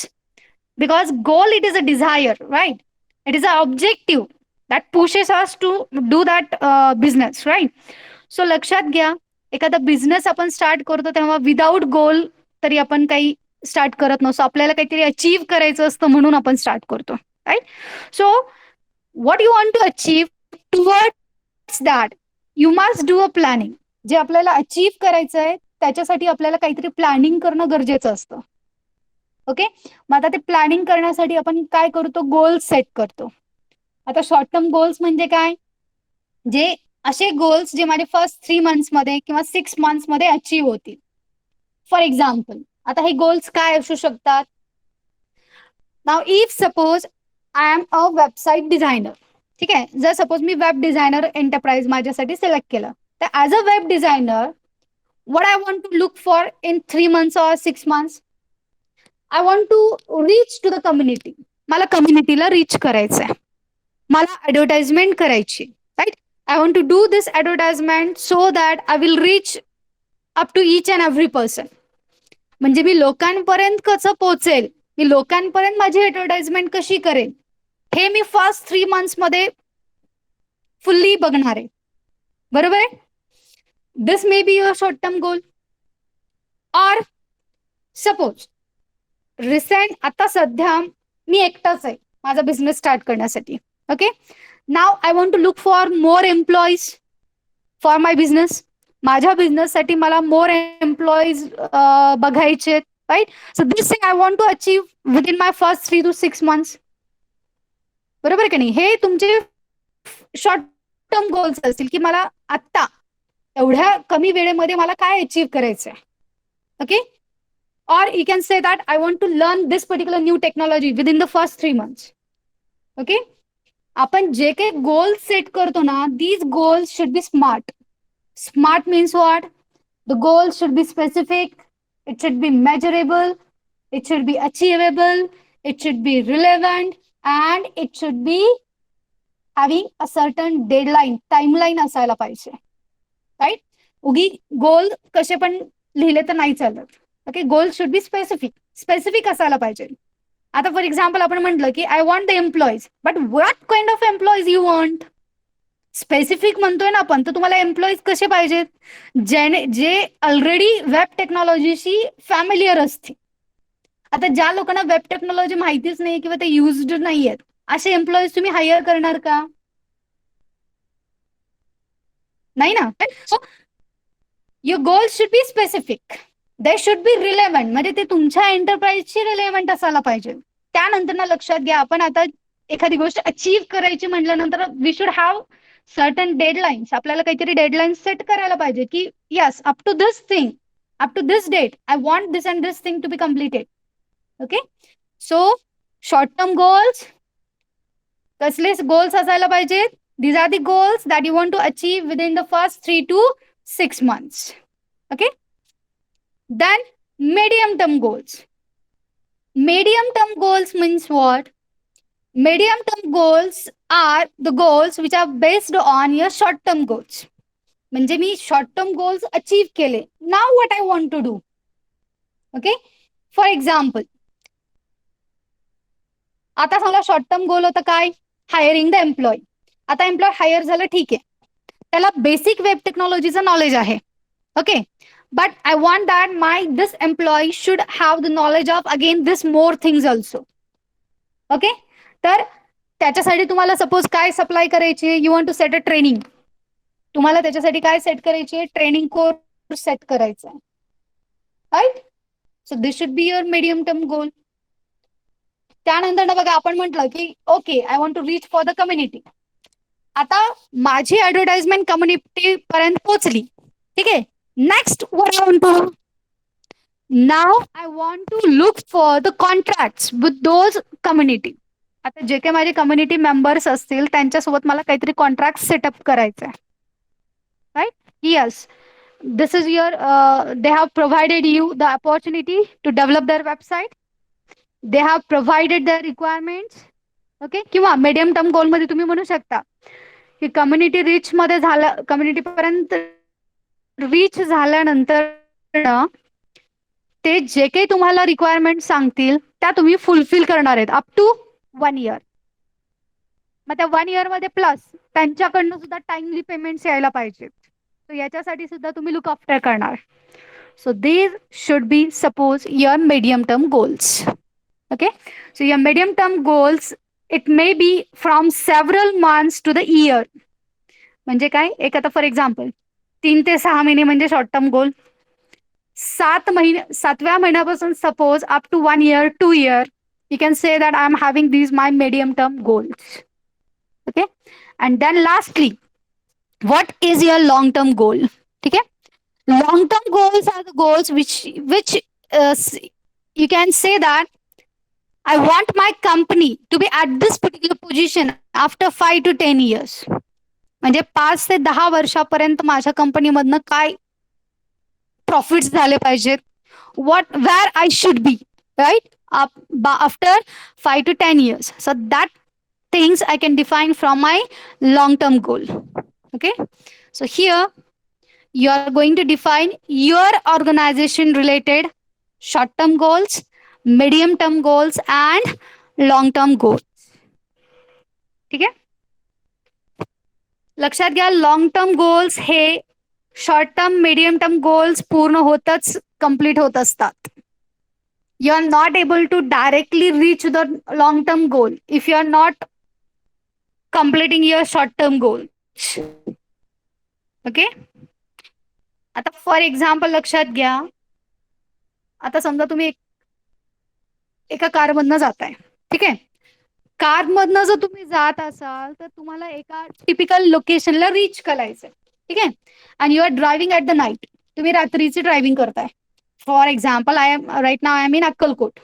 because goal, it is a desire, right? It is an objective that pushes us to do that business, right? सो लक्षात घ्या, एखादा business आपण start करतो तेव्हा without गोल तरी आपण काही start करत नसतो. आपल्याला काहीतरी अचीव्ह करायचं असतं म्हणून आपण स्टार्ट करतो. Right, so what you want to achieve towards that you must do a planning. जे आपल्याला अचीव्ह करायचं आहे त्याच्यासाठी आपल्याला काहीतरी प्लॅनिंग करणं गरजेचं असतं. ओके, मग आता ते प्लॅनिंग करण्यासाठी आपण काय करतो, गोल्स सेट करतो. आता शॉर्ट टर्म गोल्स म्हणजे काय, जे असे गोल्स जे माझे फर्स्ट 3 months मध्ये किंवा 6 months मध्ये अचीव्ह होतील. फॉर एक्झाम्पल, आता हे गोल्स काय असू शकतात. Now if suppose I am a website designer. ठीक आहे, जर सपोज मी वेब डिझायनर एंटरप्राइज माझ्यासाठी सिलेक्ट केलं, तर as a web designer what I want to look for in 3 months or 6 months, I want to reach to the community. मला कम्युनिटीला reach करायचंय, मला advertisement करायची. Right, I want to do this advertisement so that I will reach up to each and every person. म्हणजे मी लोकांपर्यंत कसं पोहोचेल, मी लोकांपर्यंत माझी ॲडव्हर्टाइजमेंट कशी करेन, हे मी फर्स्ट 3 मंथ्स मध्ये फुल्ली बघणार आहे. बरोबर आहे. This may be your short term goal. और सपोज रिसेंट आता सध्या मी एकटाच आहे माझा बिझनेस स्टार्ट करण्यासाठी. Okay. Now I want to look for more employees for my business. माझ्या बिझनेससाठी मला मोर एम्प्लॉईज बघायचे, right. So this thing I want to achieve within my first 3 to 6 months. बरोबर आहे की नाही. हे तुमचे शॉर्ट टर्म गोल्स असतील की मला आत्ता एवढ्या कमी वेळेमध्ये मला काय अचीव करायचंय. ओके. और you can say that I want to learn this particular new technology within the first 3 months. Okay. आपण जे काही गोल्स सेट करतो ना, these goals should be smart. Smart means what? The goals should be specific, it should be measurable, it should be achievable, it should be relevant, and it should be having a certain deadline, timeline असायला पाहिजे. Right. उगी गोल कसे पण लिहिले तर नाही चालत. Okay. Goal should be specific. Specific असायला पाहिजे. आता फॉर एक्झाम्पल आपण म्हटलं की I want the employees, but what kind of employees you want. Specific म्हणतोय ना आपण, तर तुम्हाला एम्प्लॉईज कसे पाहिजेत, जे ऑलरेडी वेब टेक्नॉलॉजीशी फॅमिलियर असतील. आता ज्या लोकांना वेब टेक्नॉलॉजी माहितीच नाही किंवा ते युज्ड नाहीयेत, असे एम्प्लॉईज तुम्ही हायर करणार का? नाही ना. So your goals should be specific, they should be relevant, म्हणजे ते तुमच्या एंटरप्राइजशी रिलेव्हंट असायला पाहिजे. त्यानंतर ना लक्षात घ्या, आपण आता एखादी गोष्ट अचीव्ह करायची म्हटल्यानंतर we should have certain deadlines. आपल्याला काहीतरी डेडलाईन्स सेट करायला पाहिजे की yes, up to this thing, up to this date I want this and this thing to be completed. Okay. So short term goals, कसले goals असायला पाहिजेत? These are the goals that you want to achieve within the first 3 to 6 months. Okay. Then medium term goals. Medium term goals means what? Medium term goals are the goals which are based on your short term goals. म्हणजे मी short term goals achieve केले, now what I want to do. Okay. For example, आता मला short term goal होता काय, hiring the employee. आता employee hire झालं, ठीक आहे, त्याला बेसिक वेब टेक्नॉलॉजीचं नॉलेज आहे. Okay. But I want that my this employee should have the knowledge of again this more things also. Okay. तर त्याच्यासाठी तुम्हाला सपोज काय सप्लाय करायची, you want to set a training. तुम्हाला त्याच्यासाठी काय सेट करायची, ट्रेनिंग कोर्स सेट करायचा, right. So this should be your medium term goal. त्यानंतर ना बघा, आपण म्हटलं की okay, I want to reach for the community. आता माझी ऍडव्हर्टाइजमेंट कम्युनिटी पर्यंत पोहोचली, ठीक आहे. Next what I want to do, now I want to look for the contracts with those community. आता जे काही माझे कम्युनिटी मेंबर्स असतील त्यांच्यासोबत मला काहीतरी कॉन्ट्रॅक्ट सेटअप करायचं आहे, right. Yes, this is your they have provided you the opportunity to develop their website, they have provided their requirements. Okay. किंवा मीडियम टर्म गोल मध्ये तुम्ही म्हणू शकता की कम्युनिटी रीच मध्ये झालं, कम्युनिटी पर्यंत रीच झाल्यानंतर ते जे काही तुम्हाला रिक्वायरमेंट सांगतील त्या तुम्ही फुलफिल करणार आहेत अप टू 1 year. मग त्या 1 year मध्ये प्लस त्यांच्याकडनं सुद्धा टाइमली पेमेंट्स यायला पाहिजेत. सो याच्यासाठी सुद्धा तुम्ही लुक आफ्टर करणार. So these should be suppose your medium term goals. Okay. So your medium term goals it may be from several months to the year. म्हणजे काय, एक आता फॉर एक्झाम्पल 3 ते 6 महिने म्हणजे शॉर्ट टर्म गोल. 7 महिने, 7व्या महिन्यापासून suppose up to 1 year, 2 year, you can say that I'm having these my medium term goals. Okay. And then lastly, what is your long term goal? Okay. Long term goals are the goals which you can say that I want my company to be at this particular position after 5 to 10 years. म्हणजे 5 ते 10 वर्षापर्यंत माझ्या कंपनीमधनं काय profits झाले पाहिजेत, what where I should be, right, after 5 to 10 years. So that things I can define from my long term goal. Okay, so here you are going to define your organization related short term goals, medium term goals and long term goals. ठीक आहे, लक्षात घ्या long term goals हे short term medium term goals पूर्ण होतच complete होत असतात. You are not able to directly reach the long term goal if you are not completing your short term goals. Okay, आता फॉर एक्झाम्पल लक्षात घ्या, आता समजा तुम्ही एका कारमधनं जाताय. ठीक आहे, कारमधनं जर तुम्ही जात असाल तर तुम्हाला एका टिपिकल लोकेशनला रीच करायचंय. ठीक आहे, आणि you are driving at the night, तुम्ही रात्रीची ड्रायव्हिंग करताय. For example I am right now I am in Akkalkot.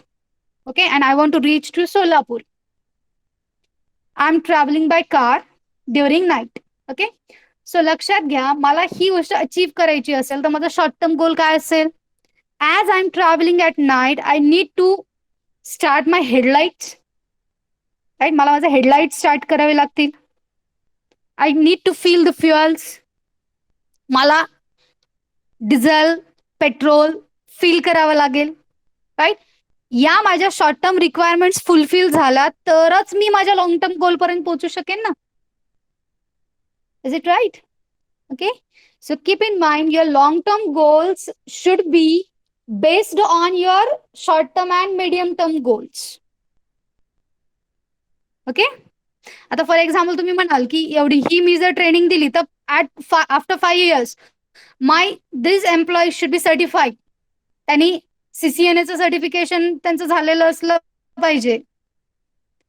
Okay, and I want to reach to Solapur. I'm traveling by car during night. Okay, so लक्षात घ्या, मला ही गोष्ट achieve करायची असेल तर माझा शॉर्ट टर्म गोल काय असेल? As I'm traveling at night, I need to start my headlights. Right, मला माझे हेडलाइट स्टार्ट करावे लागतील. I need to feel the fuels. मला डिझेल पेट्रोल फील करावं लागेल. राईट, या माझ्या शॉर्ट टर्म रिक्वायरमेंट्स फुलफिल झाल्या तरच मी माझ्या लॉंग टर्म गोल पर्यंत पोहोचू शकेन ना. Is it right? Okay, so keep in mind your long term goals should be based on your short term and medium term goals. Okay, आता for example तुम्ही म्हणाल की एवढी ही मी जर ट्रेनिंग दिली तर after 5 years my this employee should be certified. त्यांनी सीसीएनएचं certification त्यांचं झालेलं असलं पाहिजे,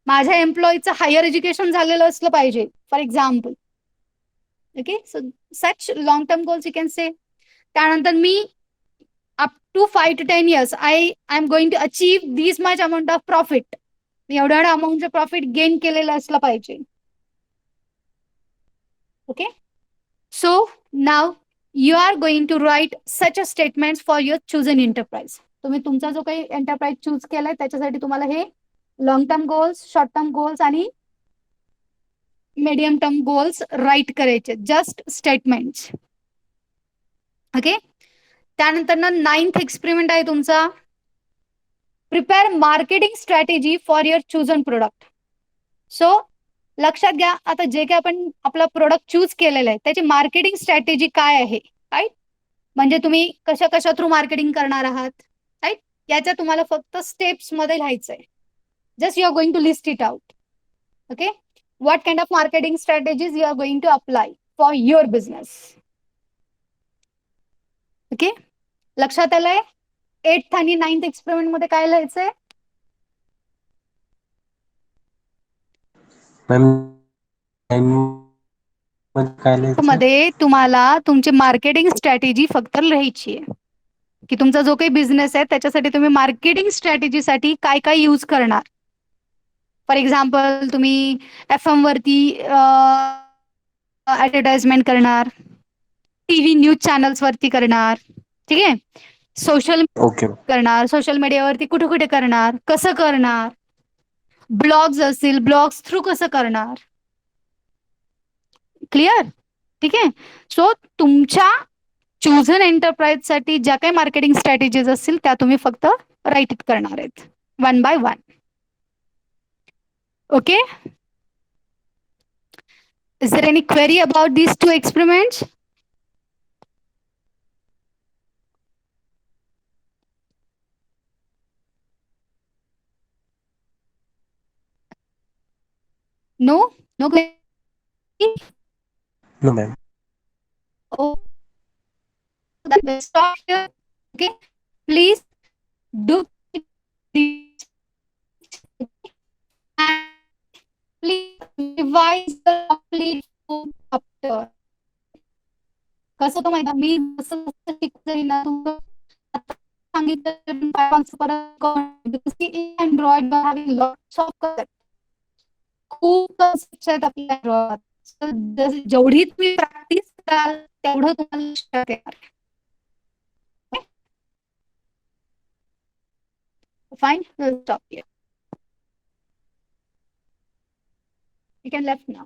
माझ्या एम्प्लॉईचं हायर एज्युकेशन झालेलं असलं पाहिजे for example. Okay, so such long term goals you can say. त्यानंतर मी up to 5 to 10 years I am going to achieve this much amount of profit. मी एवढ्या अमाऊंटचं प्रॉफिट गेन केलेलं असलं पाहिजे. Okay, so now you are going to write such a statements for your chosen enterprise. तुम्ही तुमचा जो काही एंटरप्राइज चूज केलाय त्याच्यासाठी तुम्हाला हे long term goals, short term goals आणि मीडियम टर्म गोल्स राईट करायचे, जस्ट स्टेटमेंट्स. ओके, त्यानंतर ना 9th एक्सपेरिमेंट आहे तुमचा, prepare marketing strategy for your chosen product. So लक्षात घ्या, आता जे काही आपण आपला प्रोडक्ट चूज केलेलं आहे त्याची मार्केटिंग स्ट्रॅटेजी काय आहे. राईट, म्हणजे तुम्ही कशा कशा थ्रू मार्केटिंग करणार आहात. राईट, याच्या तुम्हाला फक्त स्टेप्स मध्ये लिहायचंय. Just you are going to list it out. Okay, what kind of marketing strategies you are going to apply for your business. Okay, लक्षात आलंय? 8th आणि 9th एक्सपेरिमेंट मध्ये काय लिहायचंय? मॅम काय लिहायचं? मध्ये तुम्हाला तुमची मार्केटिंग स्ट्रॅटेजी फक्त लिहायची आहे की तुमचा जो काही बिझनेस आहे त्याच्यासाठी तुम्ही मार्केटिंग स्ट्रॅटेजीसाठी काय काय यूज करणार. फॉर एक्झाम्पल तुम्ही FM वरती ऍडव्हर्टाइजमेंट करणार, टीव्ही न्यूज चॅनल्स वरती करणार. ठीक आहे, सोशल ओके. करणार, सोशल मीडियावरती कुठे कुठे करणार, कसं करणार, ब्लॉग्स असतील ब्लॉग्स थ्रू कसं करणार. क्लिअर? ठीक आहे, सो तुमच्या चूजन एंटरप्राइज साठी ज्या काही मार्केटिंग स्ट्रॅटेजीज असतील त्या तुम्ही फक्त राईट इट करणार आहेत one by one. Okay, is there any query about these 2 experiments? No? No query? No ma'am. Oh, that will stop here. Okay, please do and please revise the complete chapter. कसं होतं माहिती, मी जसं जसं शिकते ना तुम्हाला सांगितलं अँड्रॉइड लॉट्स ऑफ कन्सेप्ट, खूप कन्सेप्ट आहेत आपल्या जेवढी तुम्ही प्रॅक्टिस कराल तेवढं तुम्हाला लक्षात येणार. Fine, stop here. You can left now.